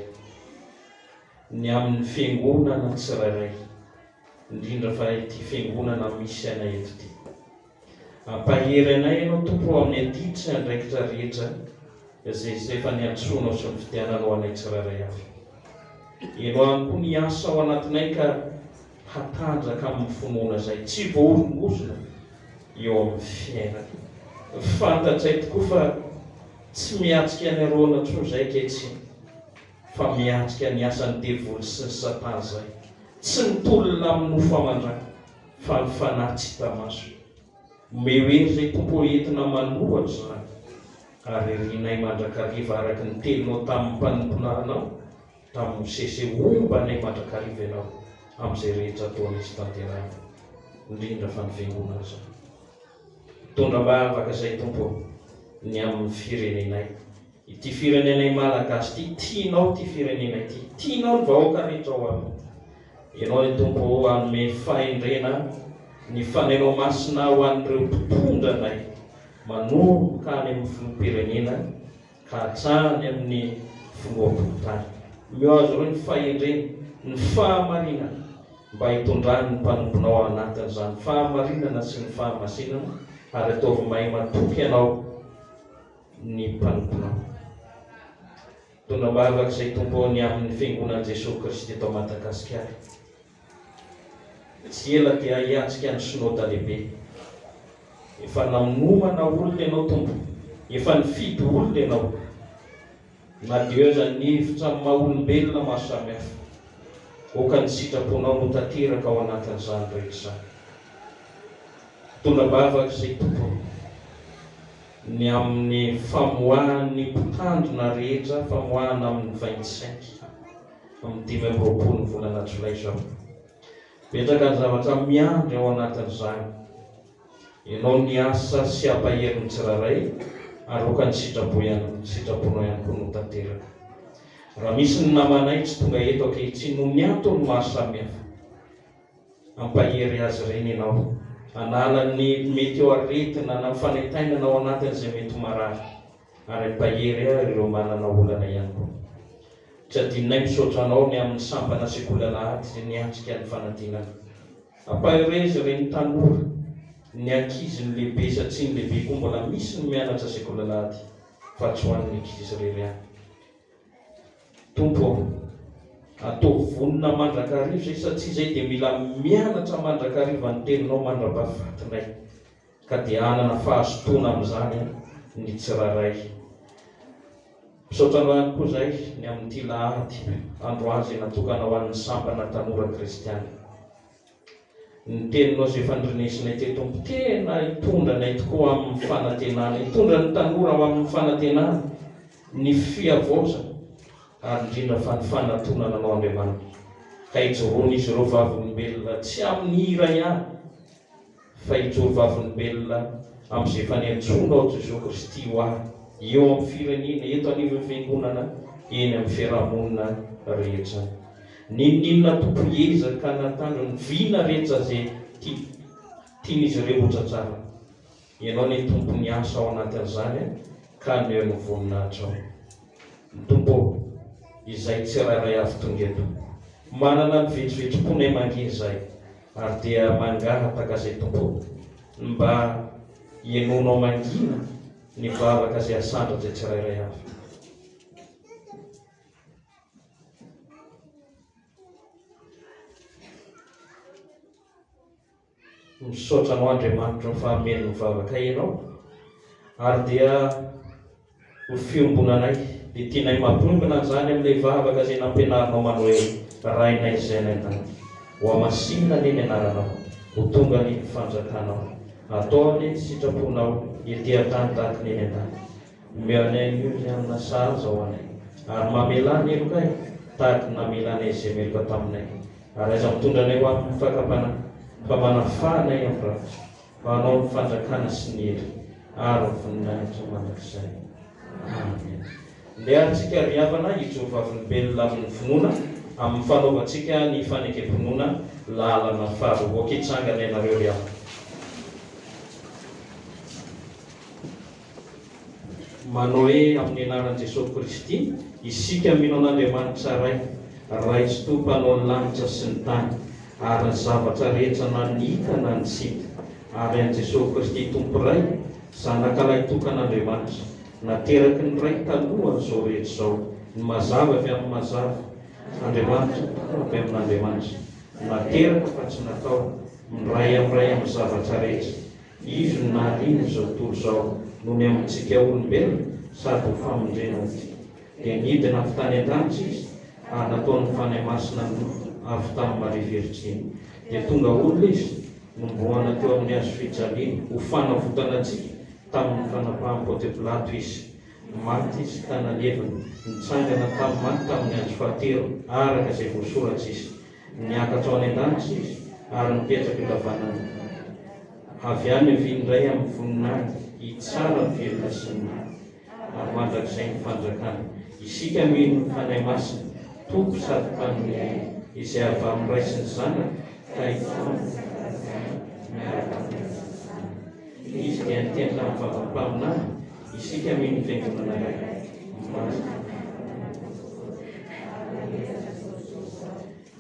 ny amin'ny fiangonana tsirairay indrindra fa ity fiangonana misy anay eto ty. Ampahery anay ianao tompo amin'ny aditra andraikitra rehetra zay efa niantsonao sy ny fitiananao anay tsiraray avy. Ianao ihany koa ny asa ao anatinay ka hatanjaka amin'ny finoana izay tsy voaorongosona eo amin'ny fiainana. Fantatsay tokoa fa tsy miatrika ny aroana tsoa izay ankehitriny, fa miatrika ny asan'ny devoly sy ny satana izay. Tsy mitolona amin'ny nofo aman-drano fa ny fanahy tsy hita maso. Mehoery izay tompo entina manohatra izany, ary rinay mandrakariva araka ny telonao tamin'ny mpanomponanao, tamin'ny sese ombanay mandrakariva ianao amin'izay rehetra ataon'izy tanterahana, indrindra fa ny fiangonana izany. Tondra bavaka izay tompo ny amin'ny firenenay. Ity firenenay malagasy ity, tianao ty firenenay ity, tianao ny vahoaka rehetra ao aminy. Ianao ny tompo hanome fahendrena ny fanainao masina ho an'ireo mpitondra anay manomboka any amin'ny filoham-pirenena ka hatrany amin'ny filoham-polontany. Mioazo ireo ny fahendrena, ny fahamarinana mba hitondrany ny mpanombonao anatin'izany fahamarinana sy ny fahamasinana, ary ataovy mahay matoky ianao ny mpanombonao. Tondra bavaka izay tompo ny amin'ny fiangonan'i Jesosy Kristy eto Madagasikara. Tsy ela dia hiatrika ny synodina lehibe. Efa nanomana olona ianao tompo, efa nifidy olona ianao, na dia aza ny hevitra amin'ny maha-olombelona maro samihafa. Oka ny sitraponao no tanteraka ao anatin'izany rehetra izany. Tondra bavaka izay tompo ny amin'ny famoahan'ny mpitandrina rehetra, famoahana amin'ny 25 amin'ny 5 volana Jolay izao. Petraka ny zavatra miandry ao anatin'izany. Ianao ny asa sy ampahery ny tsiraray, ary oka ny sitraponao ihany koa no tanteraka. Raha misy ny namanay tsy tonga eto ankehitriny no miantony maro samihafa, ampahery azy ireny ianao, hanala ny mety eo aretina na fanentainana ao anatin'izay mety marary, ary ampahery ireo manana olana ihany koa. Tsy adinonay misaotra anao ny amin'ny sampana sekoly-alahady izay niatrika ny fanadinana. Ampahery izy ireny tanora, ny ankizy ny lehibe satria ny lehibe koa mbola misy ny mianatra sekoly-alahady, fa tsy ho an'ny ankizy irery ihany. Tompo, atao vonona mandrakariva izay satria izay dia mila mianatra mandrakariva ny teninao mandrapahafatinay, ka dia hanana fahazotoana amin'izany ny tsiraray. Misaotra anao ihany koa izay ny amin'ity lahady androazy natokana ho an'ny sampana tanora kristiana. Ny teninao izay fandrenesinay teto tompo tena hitondranay tokoa amin'ny fanantenana, hitondra ny tanora ho amin'ny fanantenana, ny fiavoazana, ary indrindra fa ny fanatonana anao Andriamanitra. Ka hijoroana izy ireo vavolombelona tsy amin'ny hira ihany, fa hijoro vavolombelona amin'izay efa niantsonao Jesosy Kristy ho ahy eo amin'ny firenena, eto anivon'ny fiangonana, eny amin'ny fiarahamonina rehetra. Ninona tompo ezaka natandro ny vina rehetra izay tian'izy ireo ohatra tsara. Ianao ny tompo ny asa ao anatin'izany, ka neo ny voninahitra ao. Ny tompo izay tsiraray avy tonga eto, manana ny vetrivetriponay mangina izay, ary dia mangahataka izay tompo mba ianonao mangina ny vavaka izay asandra izay tsirairay avy. Misaotra anao Andriamanitra fa hameno ny vavaka ianao, ary dia ho fiombonanay, dia tianay mampiombona izany amin'ilay vavaka izay nampianarinao manao hoe rainay izay naintany. Ho amasinina ny anaranao, ho tonga ny fanjakanao, atao ny sitraponao ety an-tany tahaka ny an-tany. Meanay io izay amina sahaza ho anay, ary mamelany elokay tahaka namelanay izay meloka taminay, ary aiza mitondra anay ho amin'ny fakapana, fa manafanay amin'ny rafitra, fa hanao ny fanjakana sy ny hery, ary ny voninahitra mandrakizay. Amen. Ndeha antsika riavana hijoro vavolombelona amin'ny finoana, amin'ny fanaovantsika ny fanekam-pinoana lalana faharoa. Okitsangana ianareo riavana. Manao hoe amin'ny anaran'i Jesosy Kristy, isika mino an'Andriamanitra ray, Ray tsy tompo hanao ny lanitra sy ny tany, ary ny zavatra rehetra na ny hita na ny tsy hita, ary an' Jesosy Kristy tompo ray zanakalay tokan'Andriamanitra nateraky ny ray taloha n'izao rehetra izao, ny mazava avy amin'ny mazava, Andriamanitra avy amin'Andriamanitra, nateraka fa tsy natao, miray amin'ny zavatra rehetra. Izy no nahaliana izao tontolo izao noho ny amintsika olombelona sady ho famondrena ty. Dia nidina avy tany an-danitra izy ary nataony fanahy masina avy tamin'ny Maria Virginy. Dia tonga olona izy nomboana teo amin'ny hazo fijaliana ho fanavotana antsika tamin'ny fanapahany Pônty Pilato izy. Maty izy tanaleviny, nitsangana tamin'ny maty tamin'ny andro fahatelo araka izay voasoratra izy. Niakatra ao any an-danitra izy ary nipetraka ilavanana. Avy any avindray amin'ny voninahitra hitsara ny velona sy ny ary mandrakizay ny fanjakana. Isika mino ny fanahy masina, tompo sady mpanomeny izay avy amin'ny ray sy ny zanaka ka izy dia niteny tamin'ny vava-paminany. Isika mino ny fiangonana iray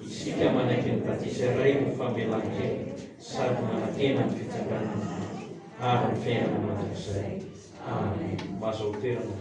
isika manaiky ny batisa iray ny famelan-kely sady manantena ny fitsanganana ary ny fiainana mandrakizay. Amen. Mahazo toerana.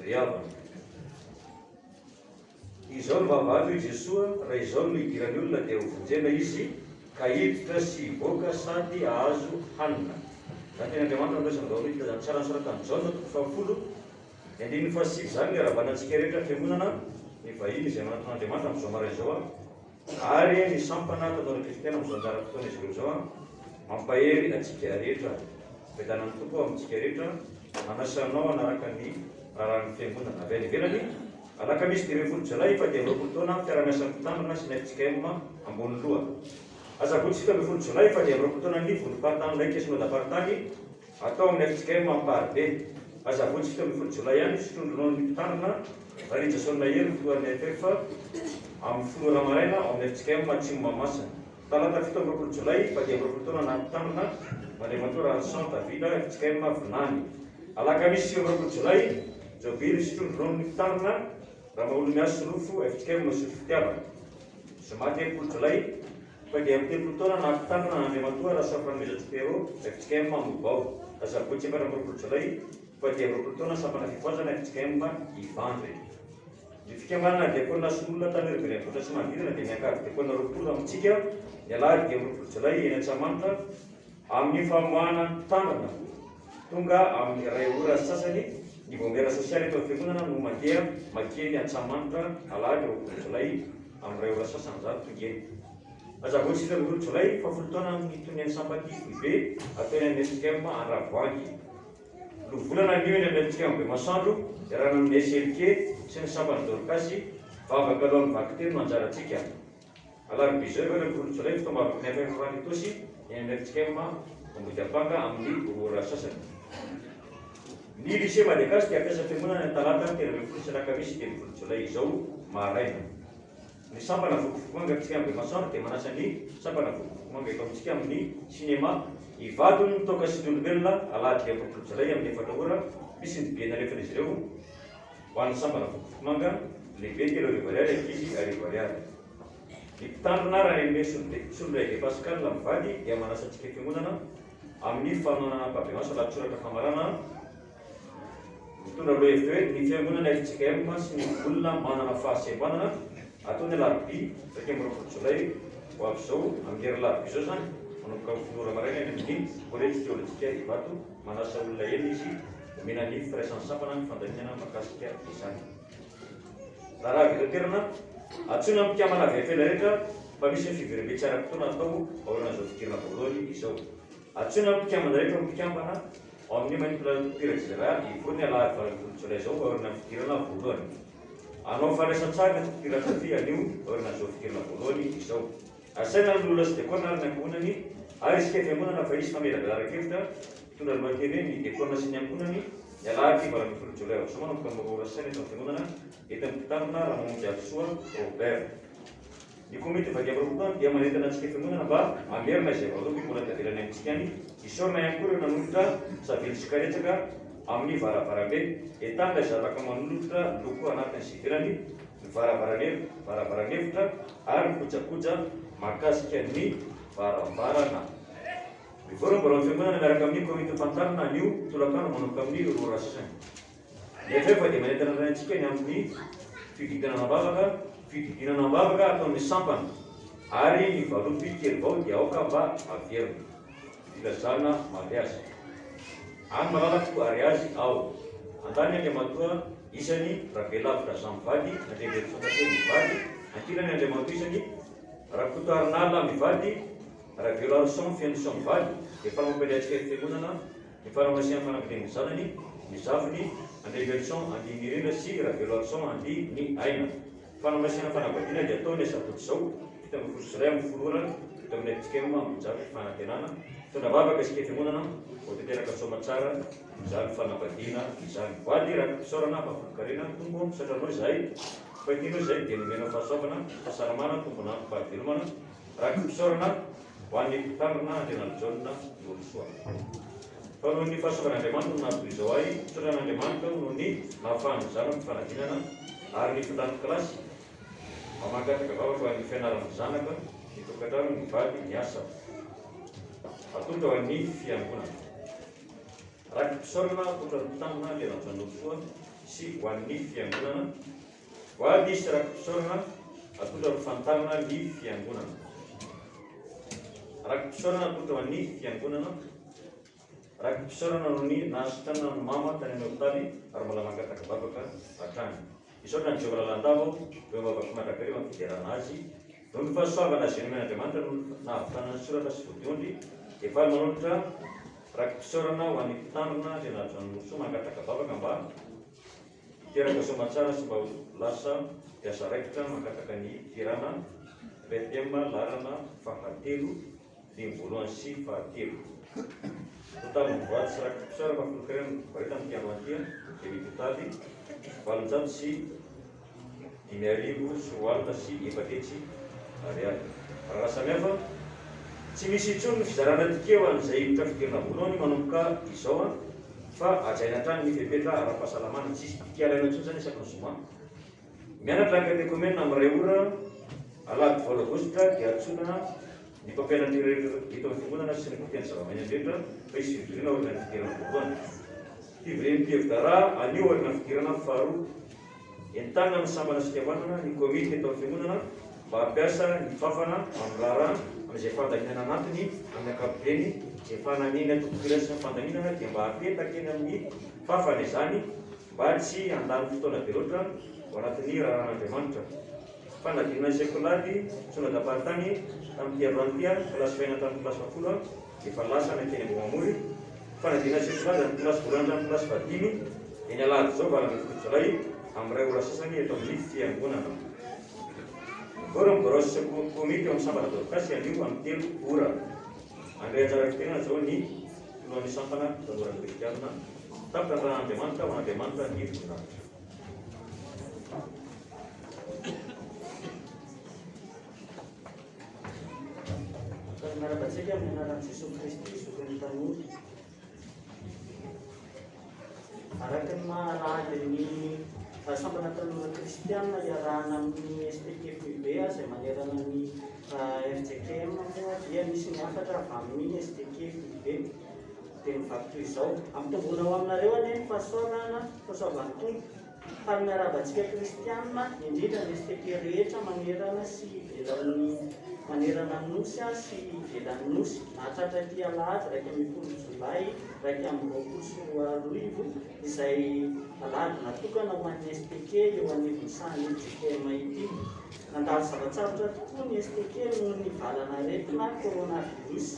riavana. Izao no vavavy io Jesoa, raha izao no idirany olona dia hovonjena izy ka hiditra sy hivoaka sady ahazo hanina. Zany teny Andriamanitra miresaka zany zany tsara nysoratany Jaona 7:5 zany ny arabanantsika rehetra fiangonana ny vahiny izay manatona Andriamanitra amin'izao maraina izao ary ny sampana ataonao kristiana amin'izao anjara fotoana izy ireo zao mampahery atsika rehetra vedanan'ny tompo amintsika rehetra manasanao anaraka ny raharahany fiangonana avy any ivelany. Alakamisy 20 Jolay fa dia 20 taona fiara-miasa mitandrina sy NFJKM ambony loha. Asabotsy 20 Jolay fa dia 20 taona ny volopartany laika sy nodapartany atao amin'ny FJKM Amparibe. Asabotsy 20 Jolay ihany fitrondronao ny mitandrina Maria Jason Nahery fitoan'ny FF amin'ny folo maraina ao amin'ny FJKM Atsimo Mamasina. Talata 17 Jolay fa dia 20 taona na mitandrina Mandriamatora Santa Vida FJKM Vinany. Alakamisy 20 Jolay Jobily fitrondronao ny mitandrina raha maolo miaso rofo FJKM Masotro Fitiavana. Zoma 30 Jolay fa dia amin'ny 30 taona na mitandrina Andriamatora Rasafran Mezatsopero FJKM Mambobao. Asabotsy 14 Jolay fa dia 20 taona sampana fifoazana FJKM Ivandry. Ny fikambanana diakona sy olona tany Révérend Voatra sy Mandirana dia miankavy diakona 20 amintsika ny alahady dia 20 Jolay eny Antsamanitra amin'ny famoahana mitandrina tonga amin'ny ray ora sasany ny vombera sosialy eto fiangonana no mandeha makeny Antsamanitra alahady 20 Jolay amin'ny ray ora sasany zany tonga eny. Asabotsy 20 Jolay fa 10 taona amin'ny tonian'ny Sampaty Foibe atao eny amin'ny FJKM Andravoahangy. Lovolana anio eny amin'ny FJKM Bemasandro iarana amin'ny SLK sy ny Sampany Dorcasy vavaka aloha amin'ny vakiteny no anjarantsika. Alarobia zao 20 Jolay fitombavaka ny FF Ranitosy eny amin'ny FJKM Ambodiapanga amin'ny ora sasany. Ny lycée Malagasy dia ampiasa fiangonana ny talata 13 sy alakamisy 20 Jolay izao maraina. Ny sampana vokovokomanga amintsika amin'ny Bemasandro dia manasa ny sampana vokovokomanga eto amintsika amin'ny sinema Ivadony mitoka sy ny olombelona alahady 20 Jolay amin'ny 4 ora misy ny biena rehefan'izy ireo ho an'ny sampana vokovokomanga lehibe 3 ariary ankizy 2 ariary. Ny mpitandrina raha eny Solondraiky Pascal mivady dia manasa antsika fiangonana amin'ny fanoanana mpabemasy lahatsoratra famarana mitondra loha hevitra hoe ny fiangonana FJKM sy ny olona manana fahasembanana ataony alarobia 20 Jolay ho avy izao amin'ny hery larobia izao zany manomboka amin'ny folo ora maraina eny amin'ny collège théologique Ivato manasa olona eny izy omena ny firaisan'ny sampana ny fandaminana mahakasika izany. Raha veloterana atsoina amin'ny mpikambana VFL rehetra fa misy ny fiverimbe tsara fotoana atao aorina izao fikirana voalohany izao. Atsoina amin'ny mpikambana rehetra mikambana ao amin'ny manipulatorajera ivony alahady 20 Jolay izao aorina fikirana voalohany. Anao fandraisan-tsara ny fikirana anio aorina izao fikirana voalohany izao. Asaina ny olona sy diakona ary ny ankohonany ary isika fiangonana fa isy fameladalara-kevitra mitondra ny lohateny hoe ny diakona sy ny ankohonany ny alahady 20 Jolay ao. Sao manomboka amin'ny ora saina eto amin'ny fiangonana eto amin'ny mpitandrina raha mamonjy Abisoa Robert. Ny komity vaky am-roapolo dia manentana antsika fiangonana mba amerina izay vaovao mbola tavelany amintsika any isorina ihany koa ireo nanolotra savely sy karetsaka amin'ny varavarambe entanga izay afaka manolotra loko anatin'ny sy ivelany ny varavaranevitra ary kojakoja mahakasika ny varavarana. Mivorona mbola fiangonana miaraka amin'ny komity fantarina anio tolakano manomboka amin'ny ora sasany. Ny FF dia manentana ray antsika ny amin'ny fididinana ambavaka ataon'ny sampana ary ny valopy kely vao dia aoka mba averina filazana mariazy any malalako ary azy ao andany Andriamatoa isany rabelavitra samivady andreverosatateny mivady ankilany Andriamatoa isany rakotoarinala mivady raveloarson fianoson mivady dia fanamampeliantsika fiangonana ny fanamasiana fanampilen'ny zanany ny zavony andreveroson andinirina sy raveloarson andi ny aina. Fanamasiana fanambadiana dia ataony asabotsy izao vita amin'ny folo Jolay amin'ny folo ora vita amin'ny FJKM amin'izany fanantenana mitondra vavaka isika fiangonana ho tanteraka soamatsara izany fanambadiana izany. Voady raha mpisaorana mafolokarena tombo misatranao izahay fahitinao izay dia nomenao fahasoavana fahasalamana tombona fahavelomana raha mpisaorana ho an'ny mpitandrina Andrianal Jaona Olosoa. Fa noho ny fahasoavan'Andriamanitra no nahazo izao ahy tsotran'Andriamanitra noho ny nahafahany zana amin'ny fanadinana ary ny fitany kilasy mamangataka vavaka ho an'ny fianaran'ny zanaka ny tokantrano ny vady ny asa atondra ho an'ny fiangonana. raky mpisaorana akotra ny mpitandrina le ranjanolo soa sy ho an'ny fiangonana ho aby isy raky mpisaorana akotra ny fantarina ny fiangonana raky mpisaorana akotra ho an'ny fiangonana raky mpisaorana no ny nahasitrana ny mama tany amin'ny hopitaly ary mbola mangataka babaka hatrany isaorana ny jehova lalandava eo babaka mandrakariva amin'ny fiderana azy no ny fahasoavana azy eny men'andriamanitra no nahavitana ny soratra sy vodiondry efa manolotra raky mpisaorana ho an'ny mpitandrina le nahajanonsoa mangataka babaka mba teraka somatsara sy mba ho lasa piasa raikitra mangataka ny tirana BPM larana fahatelo dimy voalohany sy fahatelo totaly mivoaty sy raky mpisaorana mafolokarena vareta amin'ny piano antia de mititaly valonjato sy 5,000 sy roalina sy efatetsy ariary raha samihafa tsy misy intsony ny fizarana tikeo an'izay trafikirina voalohany manomboka izao fa ajaina trany ny fepetra ara-pahasalamana tsisy tikialaina intsony zany isaky ny zoma mianatra akatekomena amin'ray ora alady valo agositra dia atsonana ny mpampianatra rehetra hito amin'ny fiangonana sy ny mpampiana zava-maina rehetra fa isy fivirina orina ny fidirana voalohany fiviren'ny pievdara anio orina fidirana faharoa entana ny sambana sy tiavanana ny komity eto amin'ny fiangonana mba hampiasa ny fafana amin'ny lara amin'izay fandaminana anatiny amin'ny ankapobeny efa naneny atokopira sy ny fandaminana dia mba hapetaka eny amin'ny fafana izany mba tsy handany fotoana be loatra ho anatin'ny raharan'andriamanitra fanadinana sekolady tsona daparitany tamin'ny tiandroantia kilasy faina tamin'ny kilasy fafolo efa lasa nakeny ambomamory fanadinana sekolady amin'ny kilasy voalohany tamin'ny kilasy fadimy eny alady zao valana folo jolay amin'ny ray ora sasany eto amin'ny fiangonana ora miborosy komity eo amin'ny sambana dorokasy anio amin'ny 3 ora andray anjara fitenana zao ny lohan'ny sampana tanora kristianina tapitra ny rahan'andriamanitra ho an'andriamanitra ny voninahitra miarabantsika amin'ny anaran'i Jesosy Kristy sokony tanora araka ny mahalady ny sampana tanora kristianina iarahana amin'ny STKFB izay manerana ny FJKM moa dia misy ny afatra avy amin'ny STKFB dia mivaky toy izao ampitombona ao aminareo anie ny fahasoavana fahasoavany tompo fa ny miarabantsika kristianina indrindra ny STK rehetra manerana sy ivelan'ny manerana nosy sy ivelan'ny nosy nahatratra ty alahady 1 Jolay 2024 izay alahady natokana ho an'ny STK eo anivon'isany JKM ity nandalo zavatsarotra tokoa ny STK noho ny valanaretina coronavirus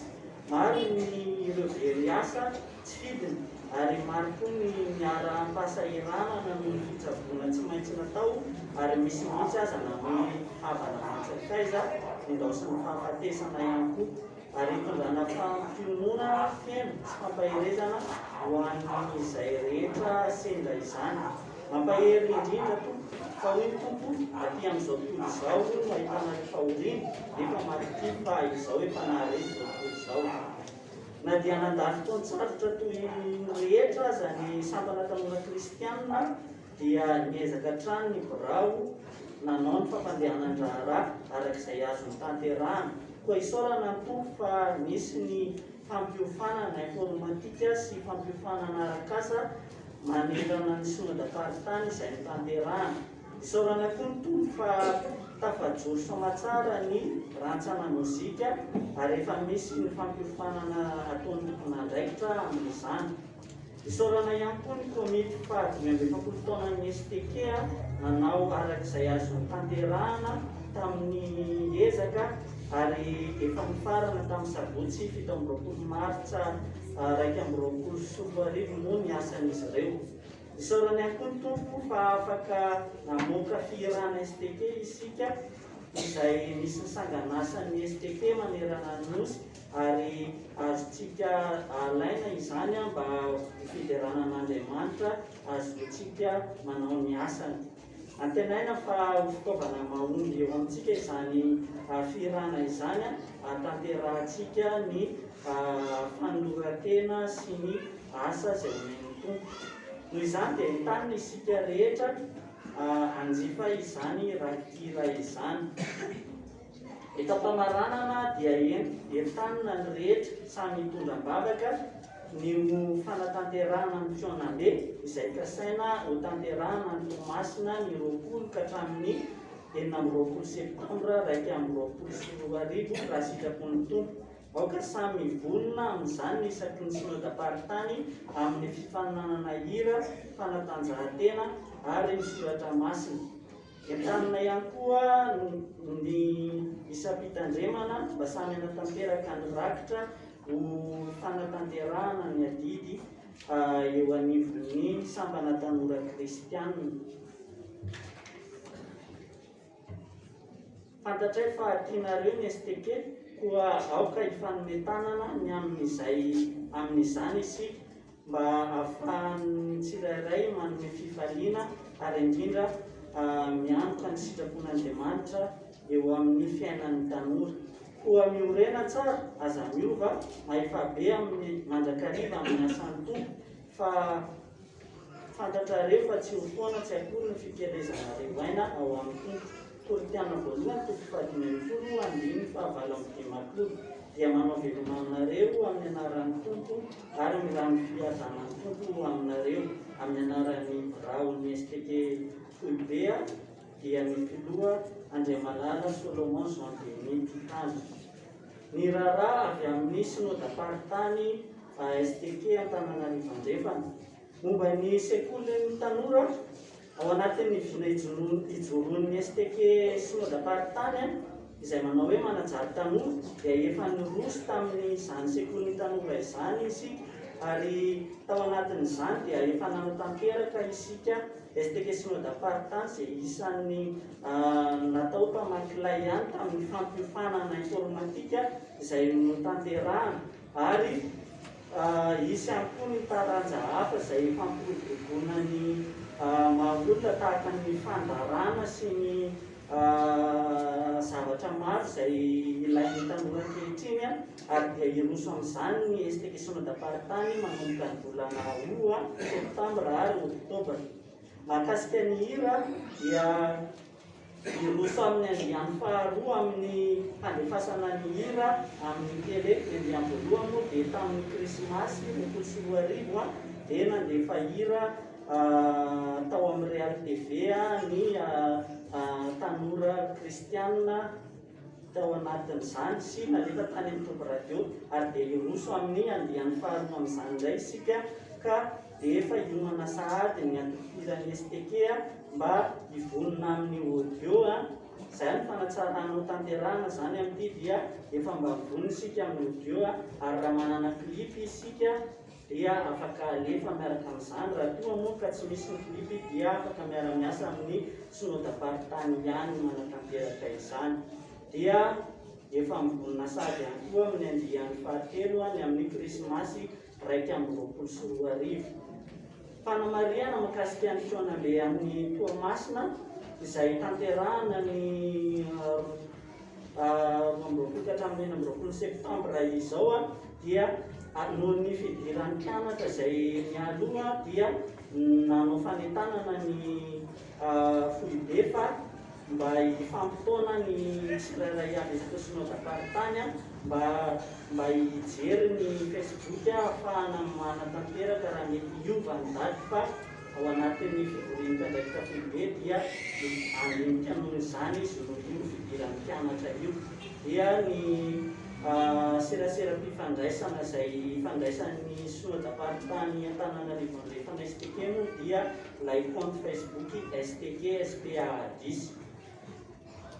maro ireo very asa tsy fidiny ary maro koa ny miara-pahasahiranana noho ny fitsaboana tsy maintsy natao ary misy mihitsy aza namoy havana mantsakaiza indao sy ny fahafatesana ihany koa ary hitondrana fampionona feno sy fampahirezana ho an'izay rehetra sendra izany mampahery indrindra tompo fa hoe tompo aty amin'izao tontolo izao no ahitana fahoriana nefa marity fa izao efa naharesy izao tontolo izao na dia nandalo fotoan-tsarotra toy ny rehetra aza ny sampana tanora kristianina dia niezaka trano ny birao nanao ny fampandehanan-draharaha arak'izay azony tanterahana koa isaorana tompo fa misy ny fampiofanana informatika sy fampiofanana arak'asa manerana ny sonadaparitany izay ny tanterahana isaorana koa ny tompo fa tafajoro somatsara ny rantsana mozika ary efa misy ny fampiofanana ataon'ny tompon'andraikitra amin'izany isaorana ihany koa ny komity fa 5 taona ny STK nanao arak'izay azony tanterahana tamin'ny ezaka ary efa mifarana tamin'ny sabotsy 17 Martsa 2024 moa ny asan'izy ireo isaorana ihany koa ny tompo fa afaka namoaka fihirana STK isika izay misy ny sanganasan'ny STK manerana ny nosy ary azotsika alaina izany mba fideranan'Andriamanitra azotsika manao ny asany antenaina fa ho fitaovana mahomby eo amintsika izany fihirana izany tanterahantsika ny fanoloran-tena sy ny asa izay omen'ny tompo noho izany dia entanina isika rehetra anjifa izany rakira izany eto am-pamaranana dia entanina ny rehetra samy hitondram-bavaka ny fanatanterahana ny fionambe izay kasaina ho tanterahana ny Toamasina ny 20 ka hatramin'ny 9 septambra 2024 raha sitrapon'ny tompo. Aoka samy vonona amin'izany isaky ny synodam-paritany amin'ny fifananana hira, fanatanjahantena ary ny soratra masina. Entanina ihany koa ny isam-pitandremana mba samy hanatanteraka ny rakitra ho fanatanterahana ny adidy eo anivon'ny sambana tanora kristianina. Fantatray fa tianareo ny STK koa aoka hifanomitanana ny amin'izany isika mba ahafahan'ny tsirairay manome fifaliana ary indrindra miantoka ny sitrapon'Andriamanitra eo amin'ny fiainan'ny tanora. Koa miorena tsara aza miova maefabe amin'ny mandrakariva amin'ny asan'ny tompo fa fantatrareo fa tsy ho foana tsy akory ny fikelezanareo aina ao amin'ny tompo. Koritiana voalohany toko 1:5-9 dia manao veloma aminareo amin'ny anaran'ny tompo ary mirano fiadanan'ny tompo aminareo amin'ny anaran'ny raon'ny STK Foibea dia ny filoha Andriamalala Solomon Jean Denis Titany. Ny raharaha avy amin'ny synodam-paritany STK Antananarivo Andrefana momba ny sekolin'ny tanora ao anatin'ny vina ijoroan'ny STK synodam-paritany izay manao hoe manajary tanora dia efa niroso tamin'izany sekolin'ny tanora izany isika ary tao anatin'izany dia efa nanatanteraka isika STK synodam-paritany izay isan'ny natao mpamakilay ihany tamin'ny fampiofanana informatika izay notanterahana ary isy ihany koa ny taranja hafa izay fampiroboroboana ny mahaolona tahaka ny fandarana sy ny zavatra maro izay ilain'ny tanora ankehitriny ary dia iroso amin'izany ny STK synodam-paritany manomboka ny volana septambra ary oktobra. Mahakasika ny hira dia iroso amin'ny andiany faharoa amin'ny fandefasana ny hira amin'ny tele. Ny andiany voalohany moa dia tamin'ny krismasy 2024 dia nandefa hira tao amin'ny Real TV ny tanora kristianina tao anatin'izany sy nalefa tany amin'ny Top Radio ary dia iroso amin'ny andiany faharoa amin'izany indray isika ka dia efa hiomana sahady ny antokilan'ny STK mba hivonona amin'ny audio izay ny fanatsarana tanterahana zany amin'ity dia efa mba vonona isika amin'ny audio ary raha manana klipy isika dia afaka alefa miaraka amin'izany. Raha toa moa ka tsy misy ny klipy dia afaka miara-miasa amin'ny synodam-paritany ihany manatanteraka izany. Dia efa mivonona sady ihany koa amin'ny andiany fahatelo ny amin'ny krismasy 2024. Fanamariana mahakasika ny fionambe amin'ny Toamasina izay tanterahana ny 20 septambra izao dia noho ny fidiran'ny mpianatra izay mialoha dia nanao fanentanana ny Foibe mba hifampitaona ny tsirairay avy eto synodam-paritany mba hijery ny Facebook ahafahana manatanteraka raha mety hiova ny daty fa ao anatin'ny fivorian'ny mpiandraikitra Foibe dia andinika noho izany izy noho io fidiran'ny mpianatra io dia ny serasera-mpifandraisana izay fandraisan'ny synodam-paritany Antananarivo Andrefana STK moa dia ilay compte Facebook STK SPA10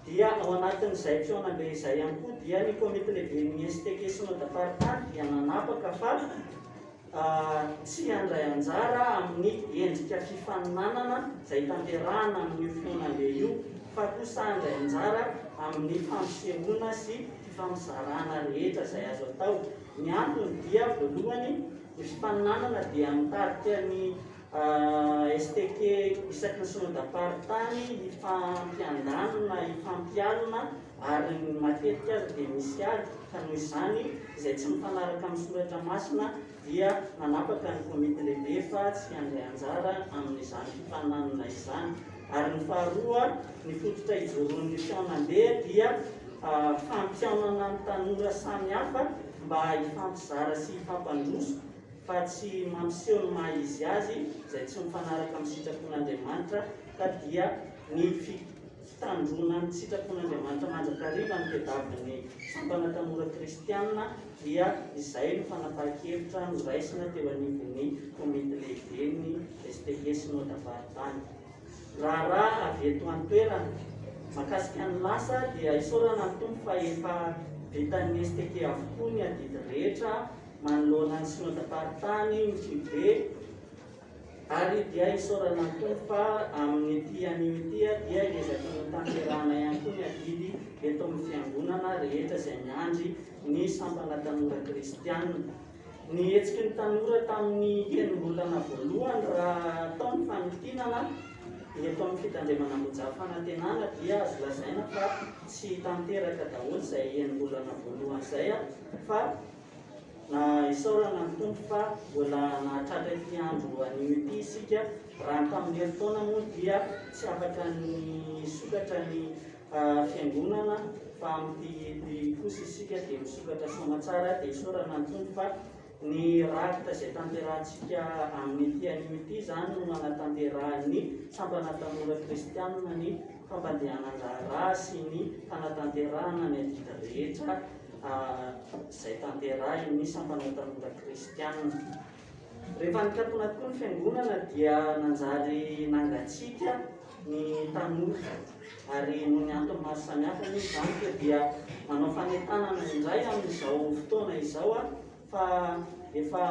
dia ao anatin'izay fionambe izay ihany koa dia ny komite lehiben'ny STK synodam-paritany dia nanapaka fa tsy handray anjara amin'ny endrika fifaninanana izay tanterahana amin'ny fionambe io fa kosa handray anjara amin'ny fampisehoana sy fifampizarana rehetra izay azo atao. Ny antony dia voalohany ny fifaninanana dia mitarika ny STK isaky ny synodam-paritany hifampiandanana hifampialina ary matetika azy dia misy ady ka noho izany izay tsy mifanaraka amin'ny soratra masina dia nanapaka ny komite lehibe fa tsy handray anjara amin'izany fifaninanana izany. Ary ny faharoa ny fototra ijoroan'ny fionambe dia fampiaonana ny tanora samihafa mba hifampizara sy hifampandroso fa tsy mampiseho ny maha izy azy izay tsy mifanaraka amin'ny sitrapon'Andriamanitra ka dia ny fitandrona ny sitrapon'Andriamanitra manjakariva ny tediavin'ny sampana tanora kristianina dia izay no fanapahan-kevitra noraisina teo anivon'ny komity lehibeny STG Synode Avaritany. Raha avy eto an-toerana mahakasika ny lasa dia isaorana ny tompo fa efa vitan'ny STG avokoa ny adidy rehetra manoloana ny Synode Avaritany mifibe, ary dia isaorana ny tompo fa amin'ny an'io dia ezaky ny tanterahana ihany koa ny adidy eto amin'ny fiangonana rehetra izay miandry ny sampana tanora kristianina. Ny hetsiky ny tanora tamin'ny enim-bolana voalohany raha ataony fanotinana eto amin'ny fitandremana monjy fanantenana dia azo lazaina fa tsy tanteraka daholo izay enim-bolana voalohany izay fa na isaorana ny tompo fa mbola nahatratra ity andro an'io ity isika. Raha tamin'ny herintaona moa dia tsy afaka ny sokatra ny fiangonana fa amin'ity kosa isika dia misokatra soamantsara dia isaorana ny tompo fa ny rakitra izay tanterahantsika amin'ity an'io ity izany no manatanterahan'ny sampana tanora kristianina ny fampandehanan-draharaha sy ny fanatanterahana ny adidy rehetra izay tanterahin'ny sampana tanora kristianina. Rehefa nikatona tokoa ny fiangonana dia nanjary nangatsiaka ny tanora, ary noho ny antony maro samihafa moa izany dia manao fanentanana indray amin'izao fotoana izao fa efa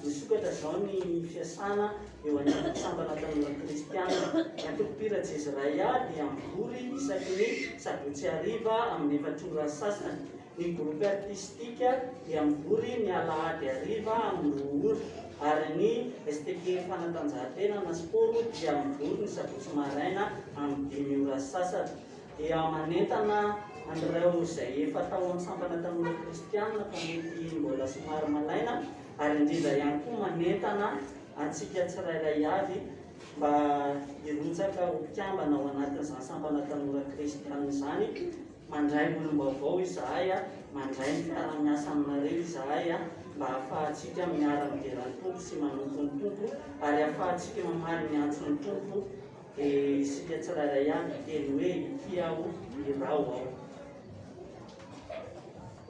misokatra izao ny fiasana eo anivon'ny sampana tanora kristianina. Ny antoko-pira Jezraya dia mivory isaky ny sabotsy hariva amin'ny 4 ora sasany. Ny groupe artistika dia mivory ny alahady hariva amin'ny 2 ora, ary ny STG fanatanjahantena na sport dia mivory ny sabotsy maraina amin'ny 5 ora sasany. Dia manentana an'ireo izay efa tao amin'ny sampana tanora kristianina fa mety mbola somary malaina, ary indrindra ihany koa manentana antsika tsirairay avy mba hirotsaka ho mpikambana ao anatin'izany sampana tanora kristianina izany. Mandray olom-baovao izahay, mandray ny fiara-miasa aminareo izahay mba ahafahantsika miara-mideran'ny tompo sy manompo ny tompo, ary ahafahantsika mamaly ny antson'ny tompo dia isika tsirairay avy teny hoe ity aho irao ao.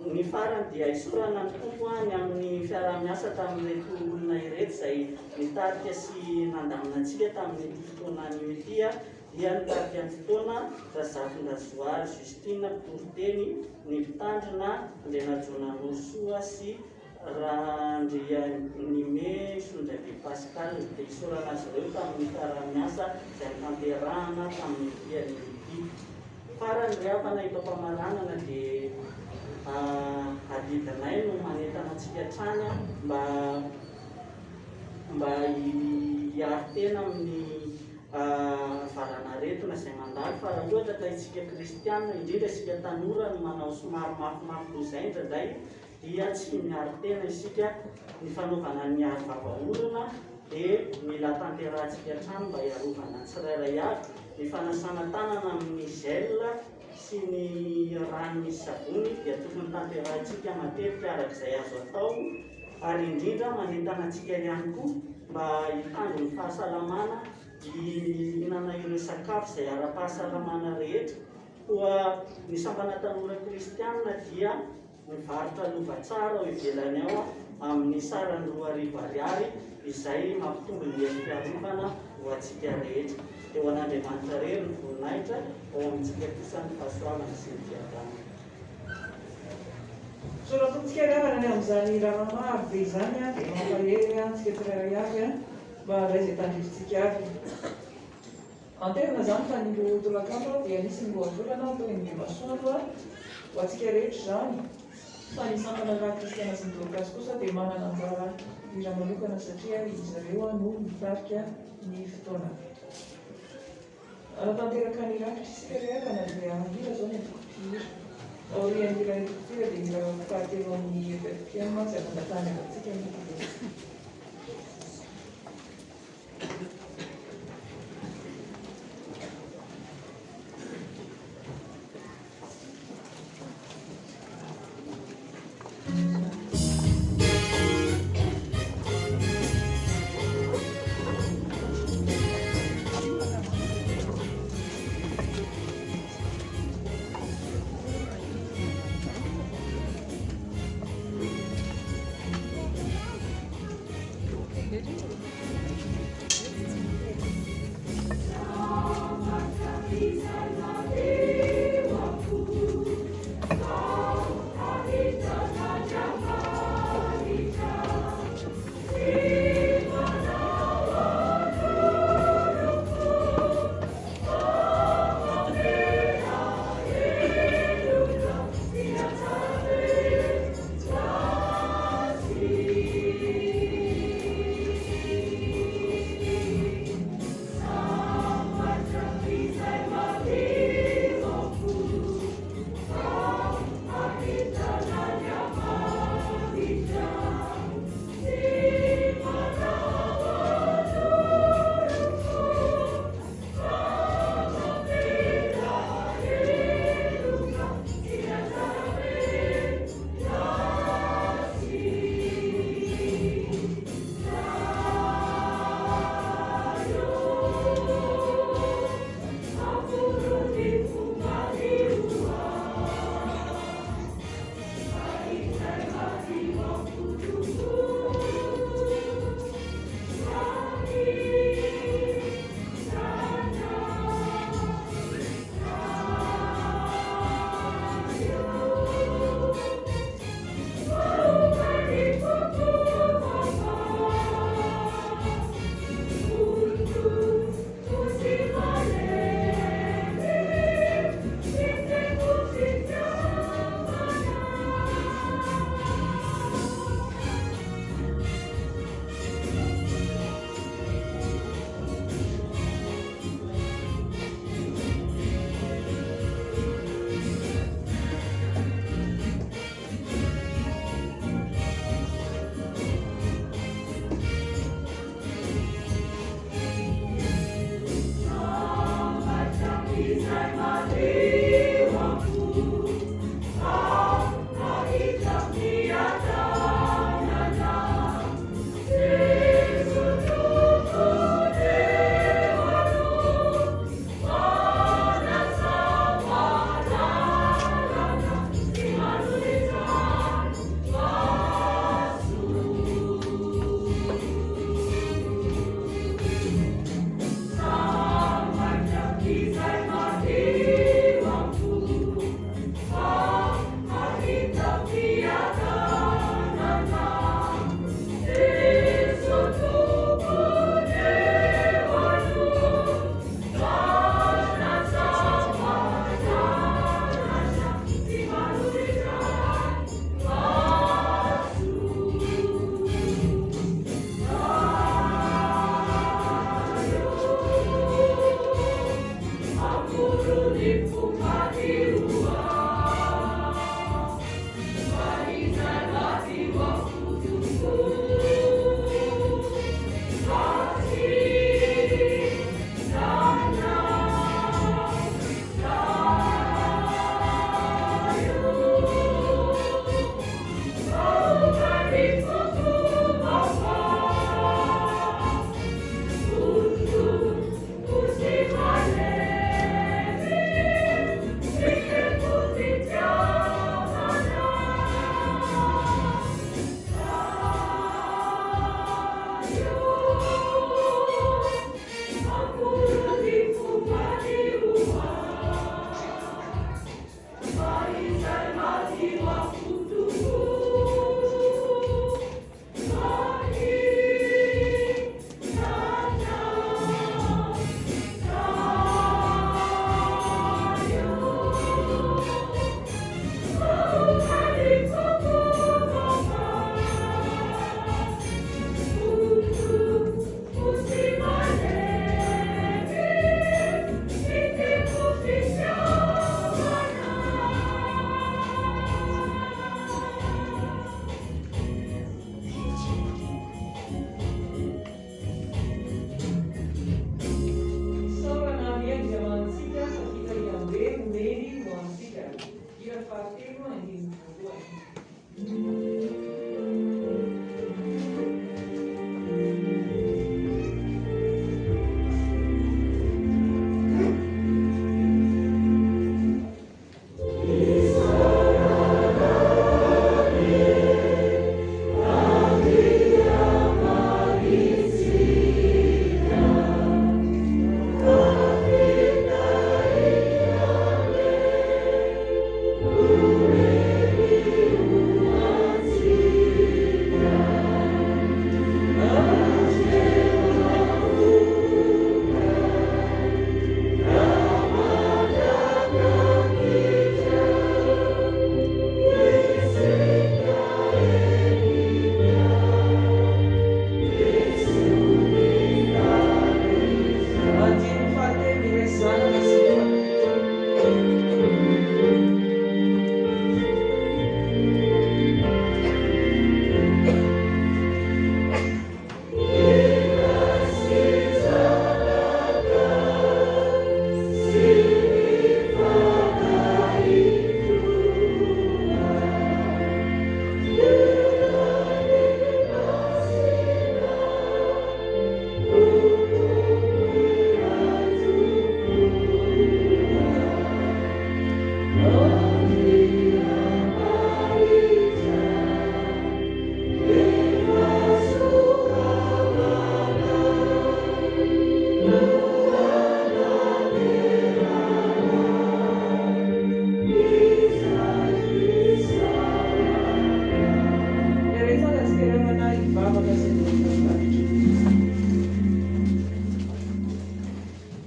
Ny farany dia isaorana ny tompo ny amin'ny fiara-miasa tamin'ireto olona ireto izay nitarika sy nandamina antsika tamin'ity fotoana an'io ity dia nitarika ny fotoana Razafindrazoary Justine Porteny, ny mpitandrina Lenajona Nosoa sy Randrianime Sondrabe Pascal. Dia isaorana azy ireo tamin'ny fiara-miasa izay nitanterahana tamin'ity an'io ity. Farany ry havana eto am-pamaranana dia adidinay no manentana antsika hatrany mba hiary tena amin'ny varanaretina izay mandalo. Fa raha ohatra ka isika kristianina, indrindra isika tanora no manao somary mafimafy toy izay indraindray dia tsy miary tena isika. Ny fanaovana ny aro vava-orona dia mila tanterahantsika hatrany mba hiarovana ny tsirairay avy. Ny fanasana tanana amin'ny gel sy ny rano misy savony dia tokony tanterahantsika matetika arak'izay azo atao, ary indrindra manentana antsika ihany koa mba hitandro ny fahasalamana, hihinana ireo sakafo izay ara-pahasalamana rehetra. Koa ny sampana tanora kristianina dia mivarotra lova-tsara ao ivelany ao amin'ny sarany 2,000 ariary izay mampitombo ny herim-piarovana ho antsika rehetra. Eo an'Andriamanitra rery ny voninahitra, ao amintsika kosa ny fahasoavana sy ny fiadanana. Soratontsika ravana ny amin'izany raha maro be izany dia mampahery antsika tsirairay avy mba ray izay tandrivintsika avy. Anterina izany fa ny tolakandro dia nisy ny lohavolana toy ny masoandro ho antsika rehetra izany. Fa ny sampana raha kristiana sy ny tologasy kosa dia manana anjara hira manokana satria izy ireo no mitarika ny fotoana. Anatanteraka ny rakitra isika rehetra dia hira zao ny antoko-pira. Aorian'ny hira antoko-pira dia hira fahatelo amin'ny BPM izay mandatany avatsika ny hira.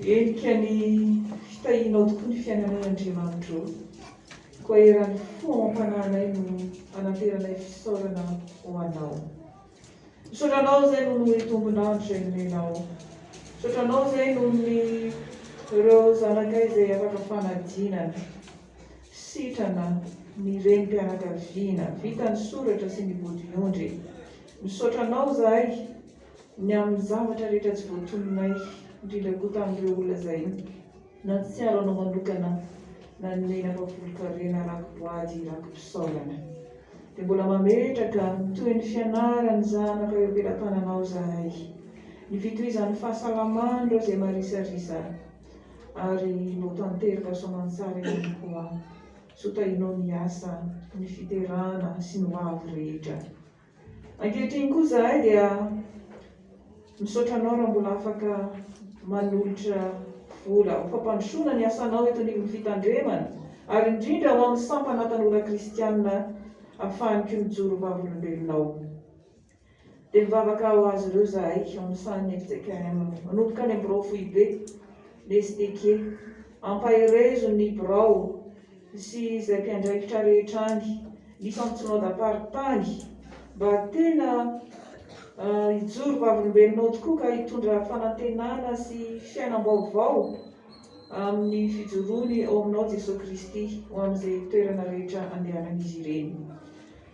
Enika ny fitahinao tokoa ny fiainan'Andriamanitra koa eran'ny fomampananay no anateranay fisaorana ho anao. Misotranao izay noho ny tombonandro izay nomenao. Misotranao izay noho ny ireo zanakay izay afaka fanadinana, sitrana ny renim-pianakaviana, vita ny soratra sy ny bodiondry. Misotranao izahay ny amin'ny zavatra rehetra tsy voatononay, indrindra koa tamin'ireo olona izay natsiaro anao manokana na ny menaka volon-karena rakom-boady rakom-pisaorana. Dia mbola mametraka toy ny fianarany zanaka eo am-pelam-tananao izahay, ny fitohizan'ny fahasalamandro izay marisarisa, ary no tanteraka soamantsara ihany koa, sotahinao ny asa, ny fiterana sy ny hoavy rehetra. Ankehitriny koa izahay dia misaotranao raha mbola afaka manolotra vola ho fampandrosoana ny asanao eto ny fitandremana, ary indrindra ho amin'ny sampana tanora kristianina ahafahany koa mijoro vavolombelonao. Dia mivavaka ho azy ireo izahay ao amin'ny sahan'ny FJKM, manomboka any amin'ny birao foibe ny STK, ampaherezo ny birao sy izay mpiandraikitra rehetra any, ny fampitsonaodam-paritany, mba tena hijoro vavolombelonao tokoa ka hitondra fanantenana sy fiainam-baovao amin'ny fijoroany ao aminao Jesosy Kristy ho amin'izay toerana rehetra andehanan'izy ireny.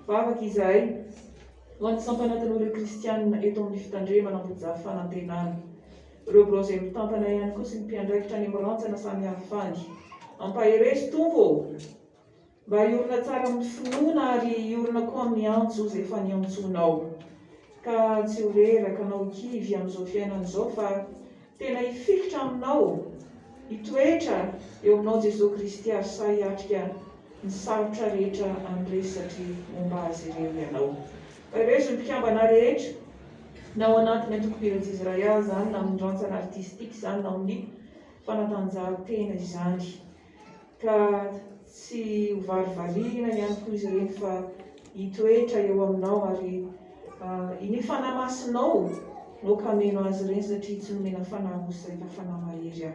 Vavaka izahay ho an'ny sampana tanora kristianina eto amin'ny fitandremana ambonja fanantenana, ireo birao izay mitantana ihany koa sy ny mpiandraikitra any amin'ny rantsana samy hafany. Ampaherezo Tompo mba hiorina tsara amin'ny finoana ary hiorina koa amin'ny antso izay efa niantsonao, ka tsy ho reraka anao kivy amin'izao fiainana izao fa tena hifikitra aminao, hitoetra eo aminao Jesosy Kristy ary sa hiatrika ny sarotra rehetra andresatry momba azy ireo ianao. Ampaherezo ny mpikambana rehetra na ao anatin'ny antoko-pirenena Izrael izany, na amin'ny rantsana artistika izany, na amin'ny fanatanjahantena izany, ka tsy ho varivarina ihany koa izy ireny fa hitoetra eo aminao ary ny fanamasinao no kameno azy ireny, satria tsy nomena fanahy osay fa fanahy mahery,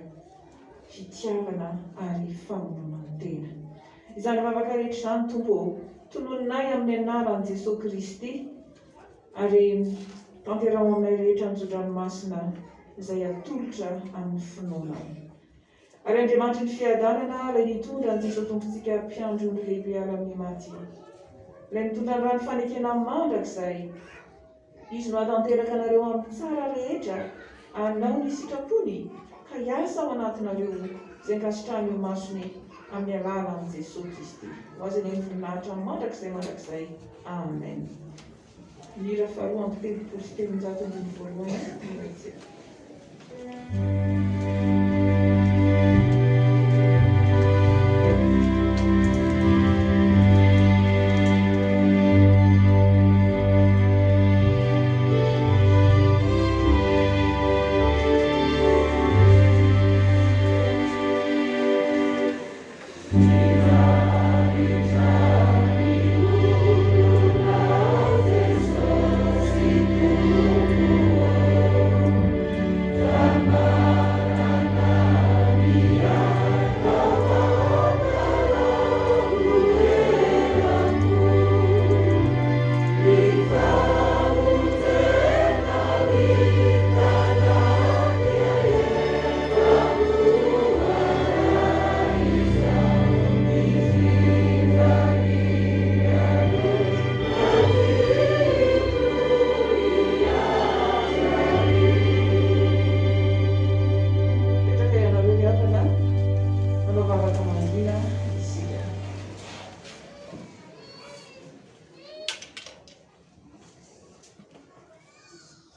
fitiavana ary famonoana-tena. Izany vavaka rehetra izany Tompo, tonononay amin'ny anaran'i Jesosy Kristy, ary tanterao aminay rehetra ny ranomasina izay atolotra amin'ny finoana. Ary Andriamanitra ny fiadanana ilay nitondra ny Jesosy tompontsika mpiandro ny lehibe ary amin'ny maty, ilay nitondra ny rano fanekena mandrakizay, izy no hatanteraka anareo amin'ny tsara rehetra, anao ny sitrapony, ka hiasa ao anatinareo izay ankasitrahany io masony amin'ny alalan'i Jesosy Kristy. Ho azy ny voninahitra mandrakizay. Amen. Mira faharoa amby telopolo sy telonjato ambin'ny voalohany. Amar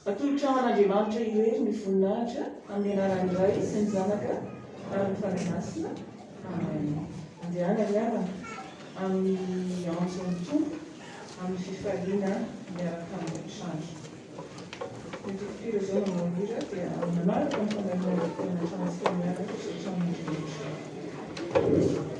atolotra aman'andriamanitra io hery ny voninahitra amin'ny anarany iray sy ny zanaka ary ny fanamasina. Amen. Andeana miarana amin'ny anjon'ny tompo amin'ny fifaliana miaraka amin'ny trandro. Nytokotiro zao mamohira dia manaraka ny famainana tena transika miaraka sy tramon'ny rehetra.